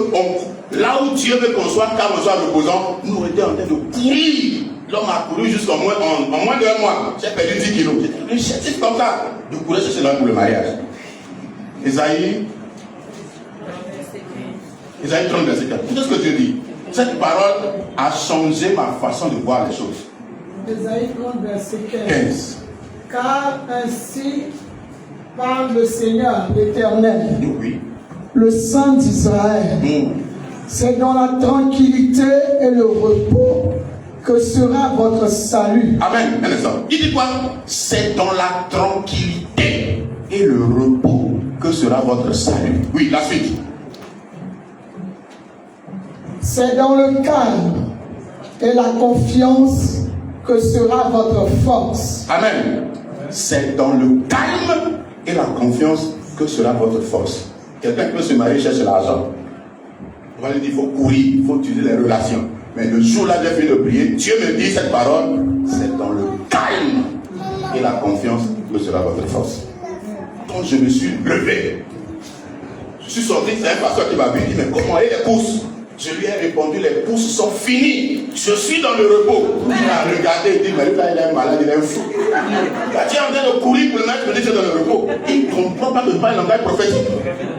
là où Dieu veut qu'on soit calme, qu'on soit reposant, nous étions en train de courir. L'homme a couru jusqu'en moins d'un mois. J'ai perdu 10 kilos. J'étais un chétif comme ça. De courir chercher l'homme pour le mariage. Ésaïe 30, verset 4. Tout ce que Dieu dit. Cette parole a changé ma façon de voir les choses. Ésaïe 30, verset 15. Car ainsi parle le Seigneur, l'Éternel, Oui. le Saint d'Israël. C'est dans la tranquillité et le repos que sera votre salut. Amen. Un instant. Il dit quoi? C'est dans la tranquillité et le repos que sera votre salut. Oui, la suite. C'est dans le calme et la confiance que sera votre force. Amen. C'est dans le calme et la confiance que sera votre force. Quelqu'un qui peut se marier cherche l'argent. On va lui dire, il faut courir, il faut utiliser les relations. Mais le jour-là, j'ai fini de prier, Dieu me dit cette parole, c'est dans le calme et la confiance que sera votre force. Quand je me suis levé, je suis sorti, c'est un pasteur qui m'a vu, il dit, mais comment est les courses? Je lui ai répondu, les courses sont finies. Je suis dans le repos. Il a regardé, il dit, mais là, il est malade, il est fou. Il a dit en train de courir pour le mettre, me dit, c'est dans le repos. Il ne comprend pas de parler le langage prophétique.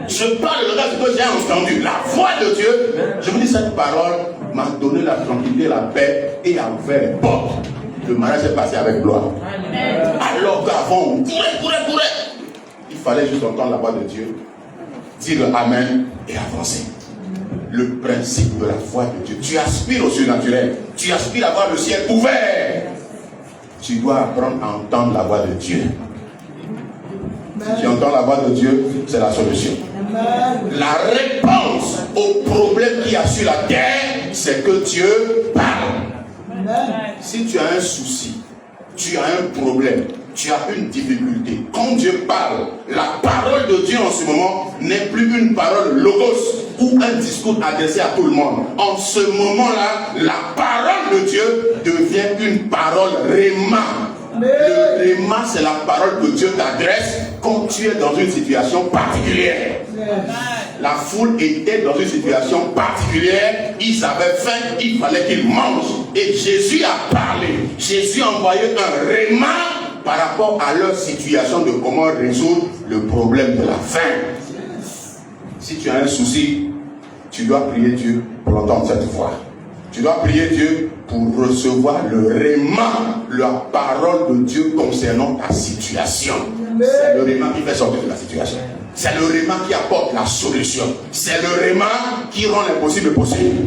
Je parle le langage que j'ai entendu. La voix de Dieu. Je vous dis, cette parole m'a donné la tranquillité, la paix et a ouvert les portes. Le mariage est passé avec gloire. Alors qu'avant, on courait. Il fallait juste entendre la voix de Dieu, dire Amen et avancer. Le principe de la foi de Dieu. Tu aspires au surnaturel. Tu aspires à voir le ciel ouvert. Tu dois apprendre à entendre la voix de Dieu. Si tu entends la voix de Dieu, c'est la solution. La réponse au problème qu'il y a sur la terre, c'est que Dieu parle. Si tu as un souci, tu as un problème, tu as une difficulté, quand Dieu parle, la parole de Dieu en ce moment n'est plus une parole logos ou un discours adressé à tout le monde. En ce moment-là, la parole de Dieu devient une parole réma. Le réma, c'est la parole que Dieu t'adresse quand tu es dans une situation particulière. La foule était dans une situation particulière, ils avaient faim, il fallait qu'ils mangent. Et Jésus a parlé. Jésus a envoyé un réma par rapport à leur situation de comment résoudre le problème de la faim. Si tu as un souci, tu dois prier Dieu pour l'entendre cette fois. Tu dois prier Dieu pour recevoir le réma, la parole de Dieu concernant ta situation. C'est le réma qui fait sortir de la situation. C'est le réma qui apporte la solution. C'est le réma qui rend l'impossible possible.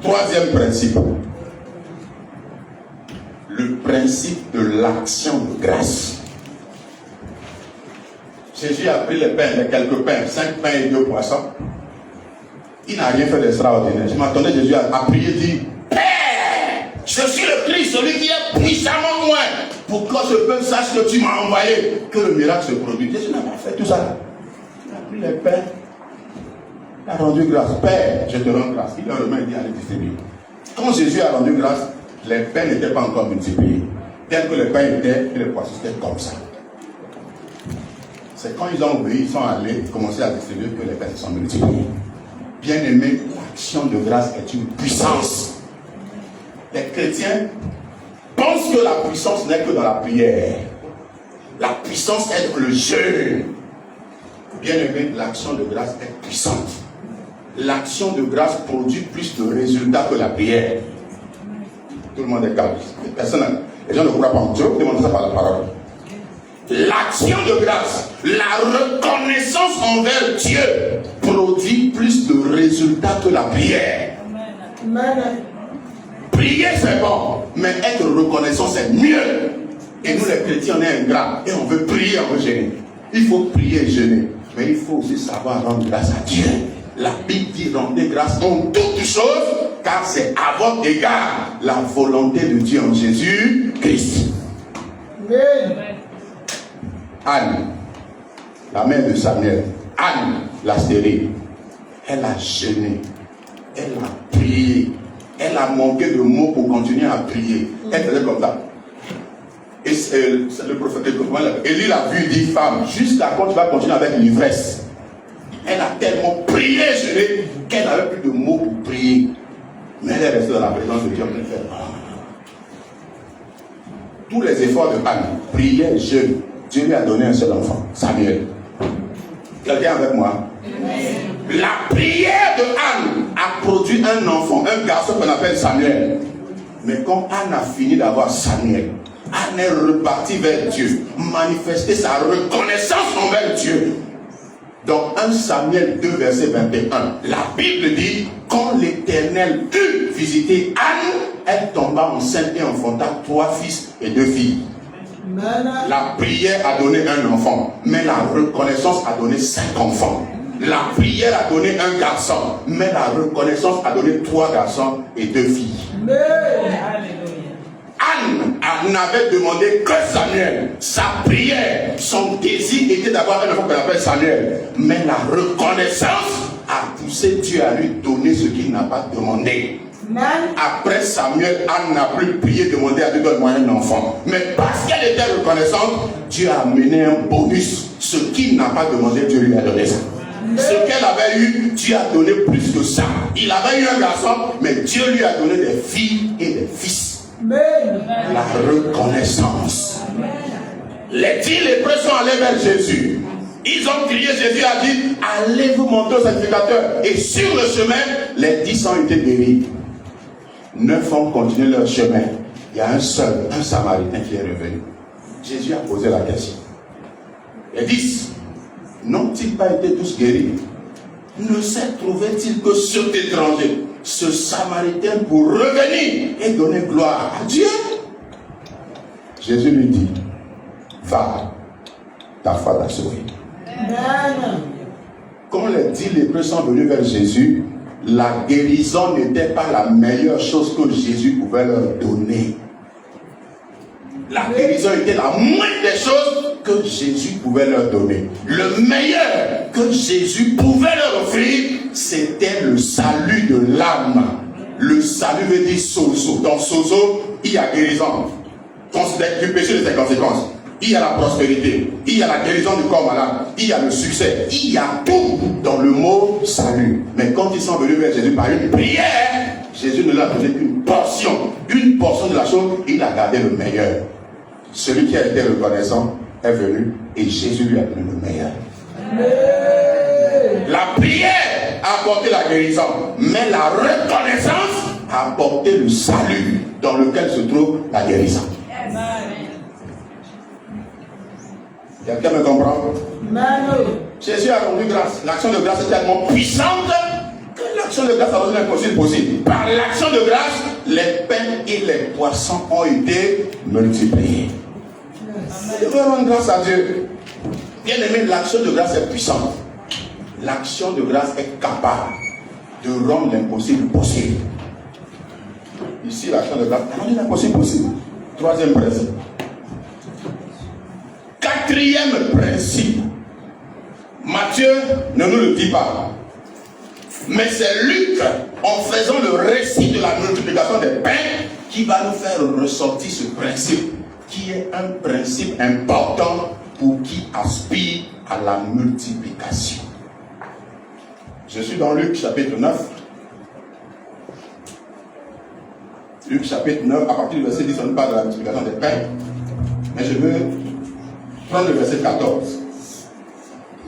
Troisième principe. Le principe de l'action de grâce. Jésus a pris les pains, les quelques pains, 5 pains et 2 poissons. Il n'a rien fait d'extraordinaire. Je m'attendais, Jésus a prié, dit, Père, je suis le Christ, celui qui est puissamment loin, pour que ce peuple sache que tu m'as envoyé, que le miracle se produise. Jésus n'a pas fait tout ça. Il a pris les pains, il a rendu grâce. Père, je te rends grâce. Il leur remet et dit, allez distribuer. Quand Jésus a rendu grâce, les pains n'étaient pas encore multipliés. Tel que les pains étaient, et les poissons étaient comme ça. C'est quand ils ont obéi, ils sont allés commencer à distribuer que les pains se sont multipliés. Bien aimé, l'action de grâce est une puissance. Les chrétiens pensent que la puissance n'est que dans la prière. La puissance est dans le jeûne. Bien aimé, l'action de grâce est puissante. L'action de grâce produit plus de résultats que la prière. Tout le monde est calme. Les gens ne croient pas en Dieu, demandez ça par la parole. L'action de grâce, la reconnaissance envers Dieu produit plus de résultats que la prière. Amen. Prier c'est bon, mais être reconnaissant c'est mieux. Et nous les chrétiens on est ingrats et on veut prier, on veut gêner. Il faut prier et gêner, mais il faut aussi savoir rendre grâce à Dieu. La Bible dit rendez grâce en toutes choses, car c'est à votre égard la volonté de Dieu en Jésus-Christ. Amen. Anne, la mère de Samuel, Anne, la stérile, elle a jeûné, elle a prié, elle a manqué de mots pour continuer à prier. Elle faisait comme ça. Et le prophète, Élie l'a vu, dit, femme, jusqu'à quand tu vas continuer avec l'ivresse? Elle a tellement prié, jeûné, qu'elle n'avait plus de mots pour prier. Mais elle est restée dans la présence de Dieu. Tous les efforts de Anne, prière, jeûne, Dieu lui a donné un seul enfant, Samuel. Quelqu'un avec moi? La prière de Anne a produit un enfant, un garçon qu'on appelle Samuel. Mais quand Anne a fini d'avoir Samuel, Anne est repartie vers Dieu, manifester sa reconnaissance envers Dieu. Dans 1 Samuel 2, verset 21, la Bible dit, quand l'Éternel eut visité Anne, elle tomba enceinte et enfanta 3 fils et 2 filles. La prière a donné un enfant, mais la reconnaissance a donné 5 enfants. La prière a donné un garçon, mais la reconnaissance a donné 3 garçons et 2 filles. Anne n'avait demandé que Samuel. Sa prière, son désir était d'avoir un enfant qu'on appelle Samuel. Mais la reconnaissance a poussé Dieu à lui donner ce qu'il n'a pas demandé. Après Samuel, Anne n'a plus prié, demandé à Dieu de donner un enfant. Mais parce qu'elle était reconnaissante, Dieu a amené un bonus. Ce qu'il n'a pas demandé, Dieu lui a donné ça. Ce qu'elle avait eu, Dieu a donné plus que ça. Il avait eu un garçon, mais Dieu lui a donné des filles et des fils. La reconnaissance. Les 10 lépreux sont allés vers Jésus. Ils ont crié, Jésus a dit, allez vous monter au sacrificateur. Et sur le chemin, les 10 ont été guéris. 9 ont continué leur chemin. Il y a un seul, un Samaritain qui est revenu. Jésus a posé la question. Les 10 n'ont-ils pas été tous guéris? Ne s'est trouvé-il que cet étranger, ce Samaritain, pour revenir et donner gloire à Dieu? Jésus lui dit, va, ta foi t'a sauvé. Quand les 10 lépreux sont venus vers Jésus, la guérison n'était pas la meilleure chose que Jésus pouvait leur donner. La guérison était la moindre des choses que Jésus pouvait leur donner. Le meilleur que Jésus pouvait leur offrir, c'était le salut de l'âme. Le salut veut dire sozo. Dans sozo, il y a guérison. Du péché de ses conséquences. Il y a la prospérité. Il y a la guérison du corps malade. Il y a le succès. Il y a tout dans le mot salut. Mais quand ils sont venus vers Jésus par une prière, Jésus ne leur a donné qu'une portion. Une portion de la chose, il a gardé le meilleur. Celui qui a été reconnaissant est venu et Jésus lui a donné le meilleur. La prière a apporté la guérison, mais la reconnaissance a apporté le salut dans lequel se trouve la guérison. Quelqu'un me comprend? Jésus a rendu grâce. L'action de grâce est tellement puissante que l'action de grâce a rendu l'impossible possible. Par l'action de grâce, les pains et les poissons ont été multipliés. Nous devons rendre grâce à Dieu. Bien aimé, l'action de grâce est puissante. L'action de grâce est capable de rendre l'impossible possible. Ici, l'action de grâce a rendu l'impossible possible. Troisième principe. Quatrième principe. Matthieu ne nous le dit pas. Mais c'est Luc, en faisant le récit de la multiplication des pains, qui va nous faire ressortir ce principe, qui est un principe important pour qui aspire à la multiplication. Je suis dans Luc chapitre 9. Luc chapitre 9, à partir du verset 10, on nous parle de la multiplication des pains. Mais je veux prendre le verset 14.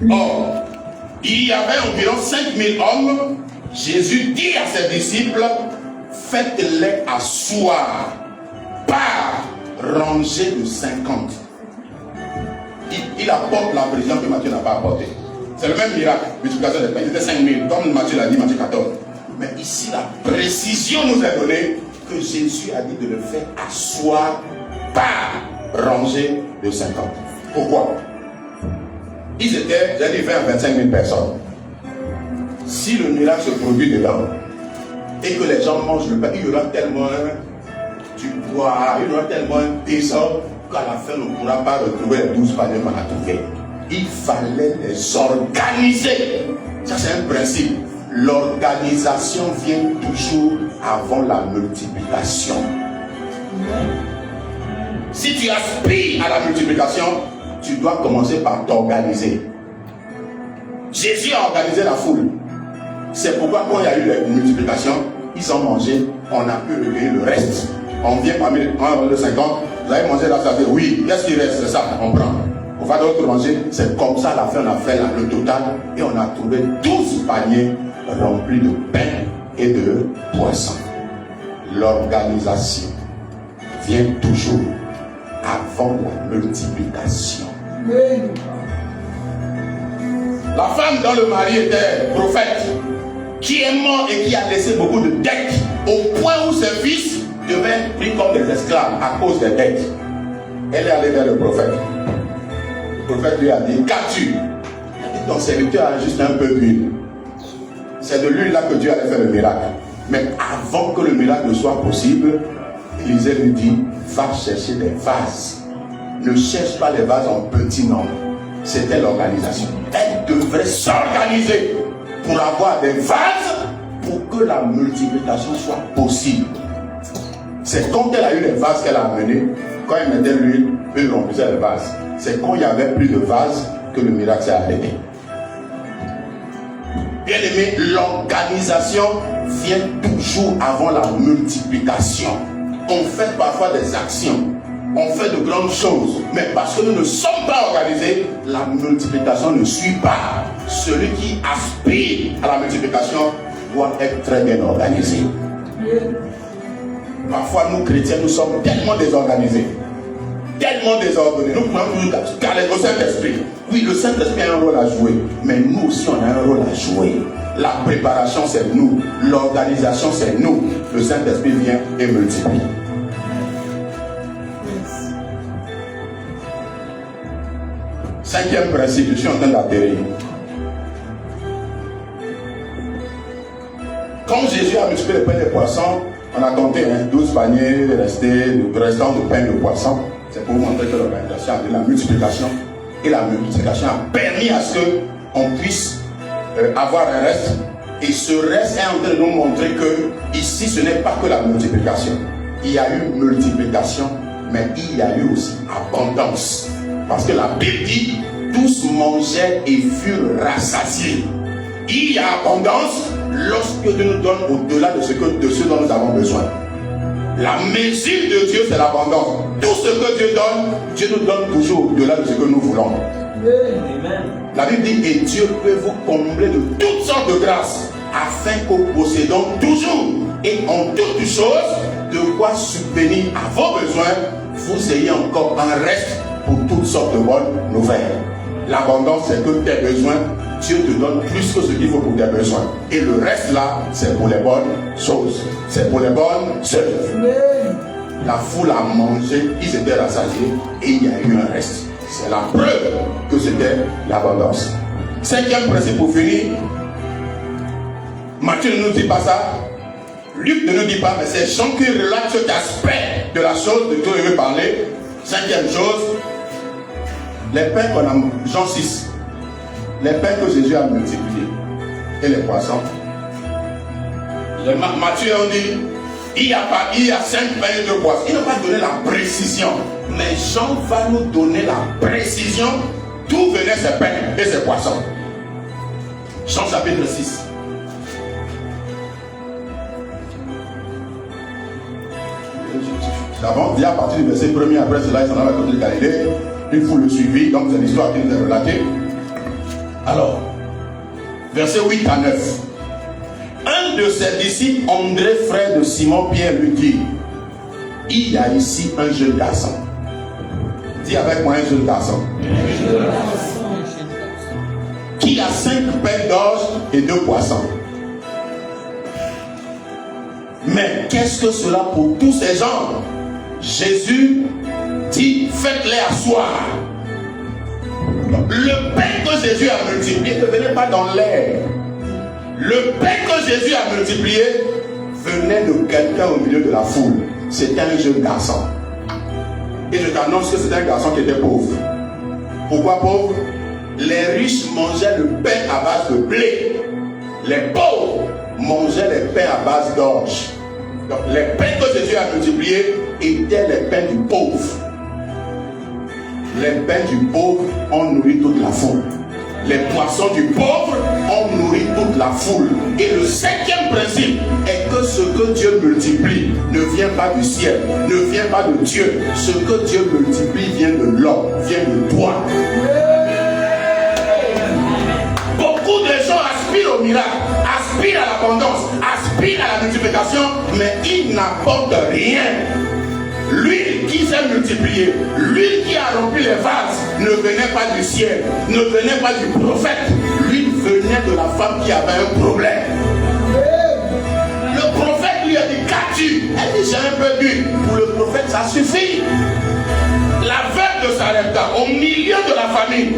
Or, il y avait environ 5000 hommes. Jésus dit à ses disciples, faites-les asseoir par rangée de 50. Il apporte la précision que Matthieu n'a pas apportée. C'est le même miracle, multiplication des pains. Il était 5000, comme Matthieu l'a dit, Matthieu 14. Mais ici, la précision nous est donnée que Jésus a dit de le faire asseoir par rangée de 50. Pourquoi? Ils étaient, j'ai dit 20 à 25 000 personnes. Si le miracle se produit dedans et que les gens mangent le pain, il y aura tellement du poids, il y aura tellement un désordre qu'à la fin on ne pourra pas retrouver les 12 paniers qu'on a trouvés. Il fallait les organiser. Ça c'est un principe. L'organisation vient toujours avant la multiplication. Si tu aspires à la multiplication, tu dois commencer par t'organiser. Jésus a organisé la foule. C'est pourquoi quand il y a eu la multiplication, ils ont mangé, on a pu recueillir le reste. On vient parmi les 50, vous avez mangé là, ça fait oui, qu'est-ce qui reste? C'est ça, on prend. On va d'autres manger, c'est comme ça, à la fin, on a fait le total et on a trouvé 12 paniers remplis de pain et de poissons. L'organisation vient toujours avant la multiplication. La femme dont le mari était prophète, qui est mort et qui a laissé beaucoup de dettes, au point où ses fils devaient être pris comme des esclaves à cause des dettes. Elle est allée vers le prophète. Le prophète lui a dit, qu'as-tu? Il a dit, ton serviteur a juste un peu d'huile. C'est de l'huile là que Dieu allait faire le miracle. Mais avant que le miracle soit possible, Élisée lui dit, va chercher des vases. Ne cherche pas les vases en petit nombre. C'était l'organisation. Elle devrait s'organiser pour avoir des vases pour que la multiplication soit possible. C'est quand elle a eu les vases qu'elle a amenés, quand elle mettait l'huile, elle remplissait les vases. C'est quand il n'y avait plus de vases que le miracle s'est arrêté. Bien aimé, l'organisation vient toujours avant la multiplication. On fait parfois des actions, on fait de grandes choses, mais parce que nous ne sommes pas organisés, la multiplication ne suit pas. Celui qui aspire à la multiplication doit être très bien organisé. Parfois, nous chrétiens, nous sommes tellement désorganisés, tellement désordonnés. Nous pouvons toujours caler au Saint-Esprit. Oui, le Saint-Esprit a un rôle à jouer, mais nous aussi, on a un rôle à jouer. La préparation, c'est nous. L'organisation, c'est nous. Le Saint-Esprit vient et multiplie. Cinquième principe, je suis en train d'atterrir. Quand Jésus a multiplié les pains et les poissons, on a compté 12 paniers restant de pain et de poissons. C'est pour vous montrer que l'organisation a donné la multiplication. Et la multiplication a permis à ce qu'on puisse avoir un reste. Et ce reste est en train de nous montrer que ici, ce n'est pas que la multiplication. Il y a eu multiplication, mais il y a eu aussi abondance. Parce que la Bible dit, tous mangeaient et furent rassasiés. Il y a abondance lorsque Dieu nous donne au-delà de ce dont nous avons besoin. La mesure de Dieu, c'est l'abondance. Tout ce que Dieu nous donne toujours au-delà de ce que nous voulons. Amen. La Bible dit, et Dieu peut vous combler de toutes sortes de grâces, afin que vous possédons toujours et en toutes choses de quoi subvenir à vos besoins, vous ayez encore un reste pour toutes sortes de bonnes nouvelles. L'abondance, c'est que tes besoins, Dieu te donne plus que ce qu'il faut pour tes besoins. Et le reste là, c'est pour les bonnes choses. C'est pour les bonnes œuvres. La foule a mangé, ils étaient rassasiés et il y a eu un reste. C'est la preuve que c'était l'abondance. Cinquième principe pour finir. Matthieu ne nous dit pas ça. Luc ne nous dit pas, mais c'est Jean qui relate cet aspect de la chose de dont il veut parler. Cinquième chose, les pains qu'on a, Jean 6, les pains que Jésus a multipliés et les poissons. Matthieu on dit, il y a 5 pains et 2 poissons. Il n'a pas donné la précision, mais Jean va nous donner la précision d'où venaient ces pains et ces poissons. Jean chapitre 6. D'abord, dit à partir du verset 1er, après cela, ils s'en allaient à la côte de Galilée. Une foule le suivit, donc c'est l'histoire qui nous est relatée. Alors, verset 8 à 9. Un de ses disciples, André, frère de Simon-Pierre, lui dit, il y a ici un jeune garçon. Dis avec moi un jeune garçon. Qui a 5 pains d'orge et 2 poissons. Mais qu'est-ce que cela pour tous ces gens? Jésus dit, faites-les asseoir. Le pain que Jésus a multiplié ne venait pas dans l'air. Le pain que Jésus a multiplié venait de quelqu'un au milieu de la foule. C'était un jeune garçon. Et je t'annonce que c'était un garçon qui était pauvre. Pourquoi pauvre? Les riches mangeaient le pain à base de blé. Les pauvres mangeaient les pains à base d'orge. Donc les pains que Jésus a multipliés étaient les pains du pauvre. Les pains du pauvre ont nourri toute la foule. Les poissons du pauvre ont nourri toute la foule. Et le 5e principe est que ce que Dieu multiplie ne vient pas du ciel, ne vient pas de Dieu. Ce que Dieu multiplie vient de l'homme, vient de toi. Beaucoup de gens aspirent au miracle, aspirent à l'abondance, aspirent à la multiplication, mais ils n'apportent rien. L'huile qui s'est multipliée, l'huile qui a rempli les vases, ne venait pas du ciel, ne venait pas du prophète. L'huile venait de la femme qui avait un problème. Le prophète lui a dit, qu'as-tu? Elle dit, j'ai un peu d'huile. Pour le prophète, ça suffit. La veuve de Sarepta, au milieu de la famille,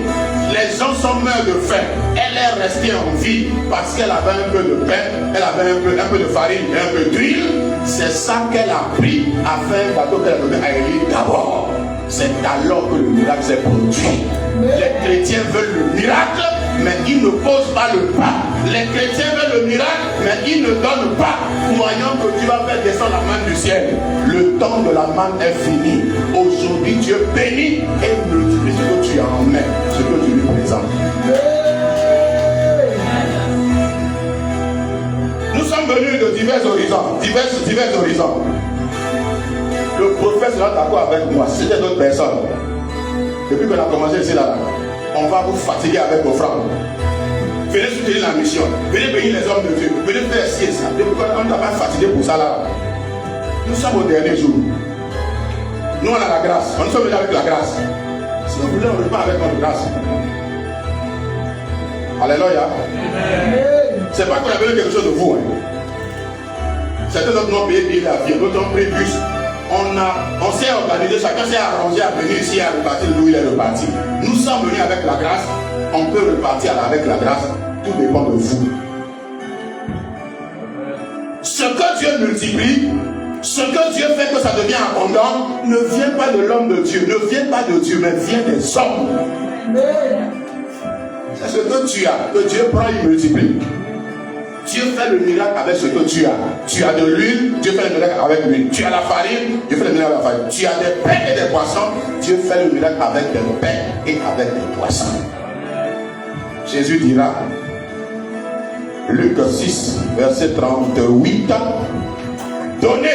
les gens sont morts de faim. Elle est restée en vie parce qu'elle avait un peu de pain, elle avait un peu de farine et un peu d'huile. C'est ça qu'elle a pris afin qu'elle a donné à Élie d'abord. C'est alors que le miracle s'est produit. Les chrétiens veulent le miracle, mais ils ne posent pas le pas. Les chrétiens veulent le miracle, mais ils ne donnent pas, croyant que tu vas faire descendre la manne du ciel. Le temps de la manne est fini. Aujourd'hui, Dieu bénit et multiplie ce que tu as en main, ce que tu lui présentes. Nous sommes venus de divers horizons, divers horizons. Le prophète sera d'accord avec moi, c'était d'autres personnes. Depuis qu'on a commencé ici là, on va vous fatiguer avec offrande. Venez soutenir la mission, venez bénir les hommes de Dieu, venez faire ci et ça. Depuis qu'on ne t'a pas fatigué pour ça là. Nous sommes au dernier jour. Nous on a la grâce, on nous sommes venus avec la grâce. Si vous voulez, on repart avec notre grâce. Alléluia. C'est pas qu'on a besoin de quelque chose de vous. Hein. Certains autres n'ont payé la vie, d'autres ont pris bus. on s'est organisé, chacun s'est arrangé à venir ici à repartir d'où il est reparti. Nous sommes venus avec la grâce, on peut repartir avec la grâce, tout dépend de vous. Ce que Dieu multiplie, ce que Dieu fait que ça devient abondant, ne vient pas de l'homme de Dieu, ne vient pas de Dieu, mais vient des hommes. C'est ce que tu as, que Dieu prend et multiplie. Dieu fait le miracle avec ce que tu as. Tu as de l'huile, Dieu fait le miracle avec l'huile. Tu as la farine, Dieu fait le miracle avec la farine. Tu as des pains et des poissons, Dieu fait le miracle avec des pains et avec des poissons. Jésus dira, Luc 6, verset 38, donnez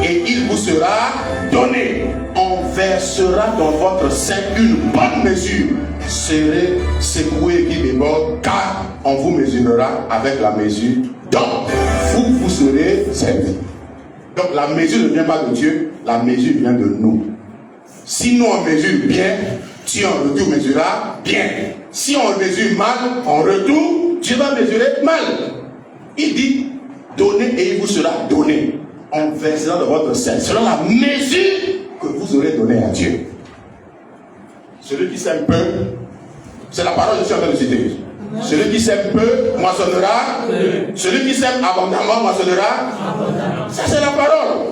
et il vous sera donné. On versera dans votre sein une bonne mesure. Serez secoué qui déborde, car on vous mesurera avec la mesure dont vous serez servi. Donc la mesure ne vient pas de Dieu, la mesure vient de nous. Si nous on mesure bien, Dieu en retour mesurera bien. Si on mesure mal, en retour, Dieu va mesurer mal. Il dit, donnez et il vous sera donné. On versera dans votre sein, selon la mesure que vous aurez donnée à Dieu. Celui qui sème peu, c'est la parole que je suis en train de citer. Celui qui sème peu moissonnera. Celui qui sème abondamment moissonnera. Ça c'est la parole.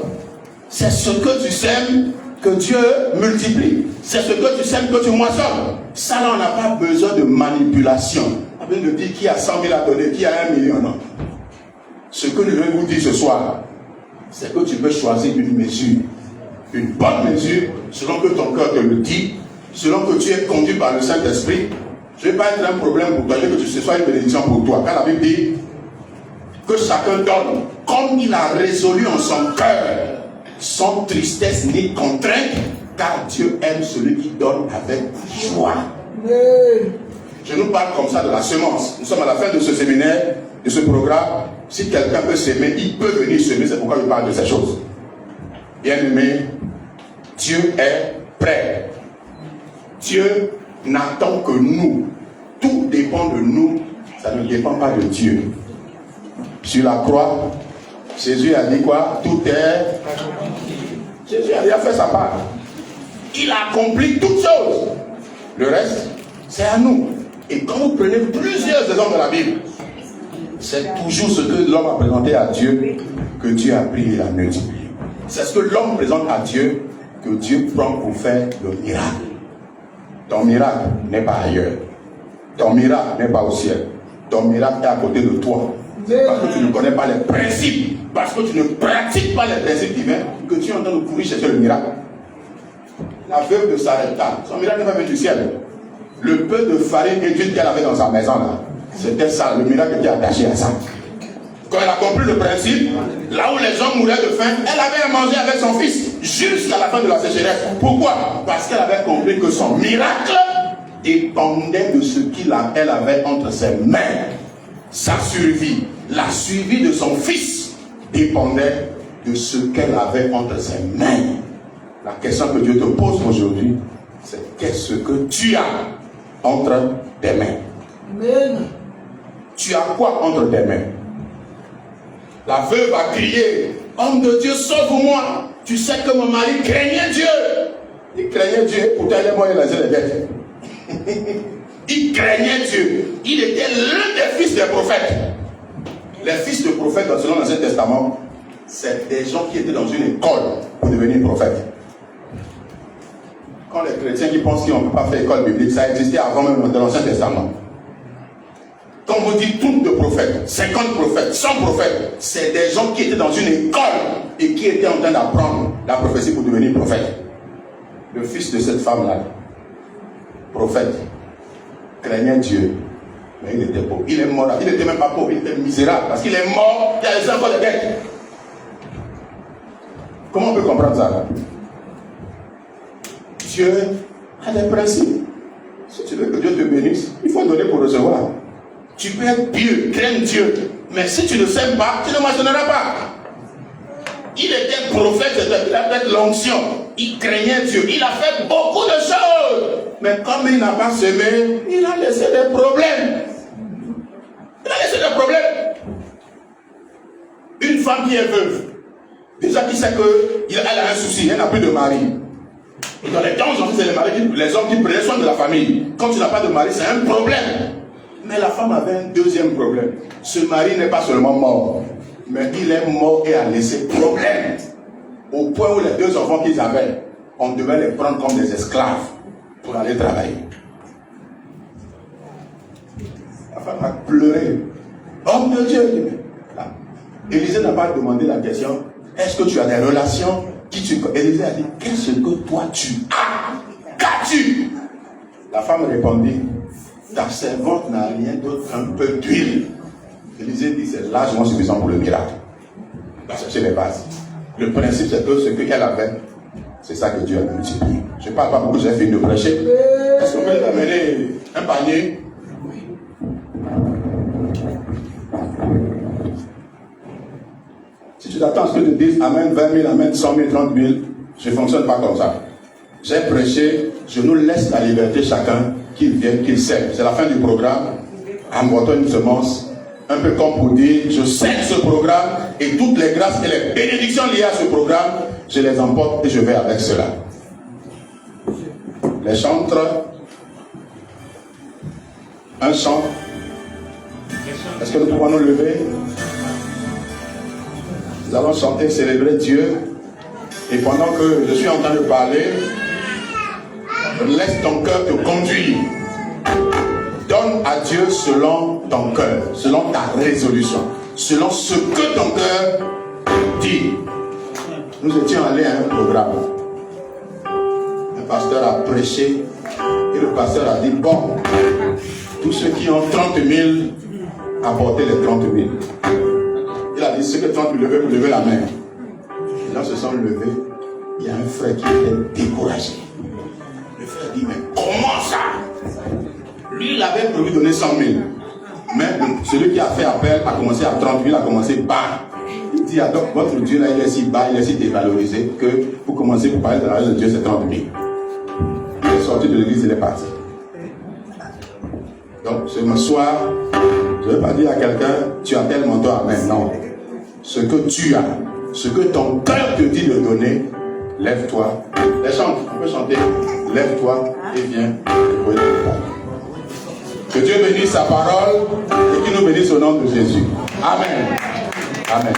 C'est ce que tu sèmes que Dieu multiplie. C'est ce que tu sèmes que tu moissonnes. Ça là on n'a pas besoin de manipulation. Pas besoin de dire qui a 100 000 à donner, qui a 1 million. Non. Ce que je vais vous dire ce soir, c'est que tu peux choisir une mesure. Une bonne mesure, selon que ton cœur te le dit, selon que tu es conduit par le Saint-Esprit. Je ne vais pas être un problème pour toi, je veux que ce soit une bénédiction pour toi. Car la Bible dit que chacun donne comme il a résolu en son cœur, sans tristesse ni contrainte, car Dieu aime celui qui donne avec joie. Je nous parle comme ça de la semence. Nous sommes à la fin de ce séminaire, de ce programme. Si quelqu'un peut s'aimer, il peut venir semer, c'est pourquoi je parle de ces choses. Bien-aimé, Dieu est prêt. Dieu n'attend que nous. Tout dépend de nous, ça ne dépend pas de Dieu. Sur la croix, Jésus a dit quoi? Tout est. Jésus a déjà fait sa part. Il a accompli toutes choses. Le reste, c'est à nous. Et quand vous prenez plusieurs exemples de la Bible, c'est toujours ce que l'homme a présenté à Dieu que Dieu a pris et l'a multiplié. C'est ce que l'homme présente à Dieu que Dieu prend pour faire le miracle. Ton miracle n'est pas ailleurs. Ton miracle n'est pas au ciel. Ton miracle est à côté de toi. C'est parce que tu ne connais pas les principes, parce que tu ne pratiques pas les principes divins, que tu es en train de courir chercher le miracle. La veuve de Sarepta, son miracle n'est pas venu du ciel. Le peu de farine et d'huile qu'elle avait dans sa maison là, c'était ça, le miracle était attaché à ça. Quand elle a compris le principe, là où les hommes mouraient de faim, elle avait à manger avec son fils jusqu'à la fin de la sécheresse. Pourquoi? Parce qu'elle avait compris que son miracle dépendait de ce qu'elle avait entre ses mains. Sa survie, la survie de son fils dépendait de ce qu'elle avait entre ses mains. La question que Dieu te pose aujourd'hui, c'est qu'est-ce que tu as entre tes mains? Amen. Tu as quoi entre tes mains? La veuve a crié, homme de Dieu, sauve-moi. Tu sais que mon mari craignait Dieu. Il craignait Dieu, pourtant il est mort, il a les dettes. Il craignait Dieu. Il était l'un des fils des prophètes. Les fils de prophètes, selon l'Ancien Testament, c'est des gens qui étaient dans une école pour devenir prophètes. Quand les chrétiens qui pensent qu'ils ne peuvent pas faire école biblique, ça existait avant même dans l'Ancien Testament. Quand vous dites tout de prophètes, 50 prophètes, 100 prophètes, c'est des gens qui étaient dans une école et qui étaient en train d'apprendre la prophétie pour devenir prophète. Le fils de cette femme-là, prophète, craignait Dieu, mais il était pauvre. Il est mort, il n'était même pas pauvre, il était misérable, parce qu'il est mort, il a laissé encore des dettes. Comment on peut comprendre ça? Dieu a des principes. Si tu veux que Dieu te bénisse, il faut donner pour recevoir. Tu peux être pieux, craindre Dieu, mais si tu ne sèmes pas, tu ne moissonneras pas. Il était prophète, il a fait l'onction, il craignait Dieu, il a fait beaucoup de choses. Mais comme il n'a pas semé, il a laissé des problèmes. Il a laissé des problèmes. Une femme qui est veuve, Déjà qui sait qu'elle a un souci, elle n'a plus de mari. Et dans les temps aujourd'hui, c'est les hommes qui prennent soin de la famille. Quand tu n'as pas de mari, c'est un problème. Mais la femme avait un deuxième problème. Ce mari n'est pas seulement mort, mais il est mort et a laissé problème. Au point où les 2 enfants qu'ils avaient, on devait les prendre comme des esclaves pour aller travailler. La femme a pleuré. Homme de Dieu. Élisée n'a pas demandé la question, est-ce que tu as des relations qui tu... Élisée a dit, qu'est-ce que toi tu as? Qu'as-tu? La femme répondit, ta servante n'a rien d'autre qu'un peu d'huile. Élisée dit, c'est largement suffisant pour le miracle. Va chercher les bases. Le principe, c'est que ce qu'elle avait, c'est ça que Dieu a multiplié. Je ne parle pas beaucoup, j'ai fini de prêcher. Est-ce qu'on peut lui amener un panier? Si tu t'attends à ce que je dise Amen 20 000, Amen 100 000, 30 000, je ne fonctionne pas comme ça. J'ai prêché, je nous laisse la liberté chacun, qu'il vienne, qu'il sème. C'est la fin du programme. Emboîtons une semence, un peu comme pour dire, je sème ce programme et toutes les grâces et les bénédictions liées à ce programme, je les emporte et je vais avec cela. Les chantres, un chant. Est-ce que nous pouvons nous lever? Nous allons chanter, célébrer Dieu. Et pendant que je suis en train de parler, laisse ton cœur te conduire. Donne à Dieu selon ton cœur, selon ta résolution, selon ce que ton cœur dit. Nous étions allés à un programme. Un pasteur a prêché et le pasteur a dit, bon, tous ceux qui ont 30 000, apportez les 30 000. Il a dit, ceux que 30 000 lever, vous levez la main. Les gens se sont levés. Il y a un frère qui était découragé. Le frère dit, mais comment ça? Lui, il avait prévu de donner 100 000. Mais celui qui a fait appel a commencé à 30 000, a commencé bas. Il dit, donc votre Dieu là, il est si bas, il est si dévalorisé que vous commencez pour parler de la vie de Dieu, c'est 30 000. Il est sorti de l'église, il est parti. Donc, ce soir, je ne vais pas dire à quelqu'un, tu as tel montant à main. Non. Ce que tu as, ce que ton cœur te dit de donner, lève-toi. Les chants, on peut chanter. Lève-toi et viens. Que Dieu bénisse sa parole et qu'il nous bénisse au nom de Jésus. Amen. Amen.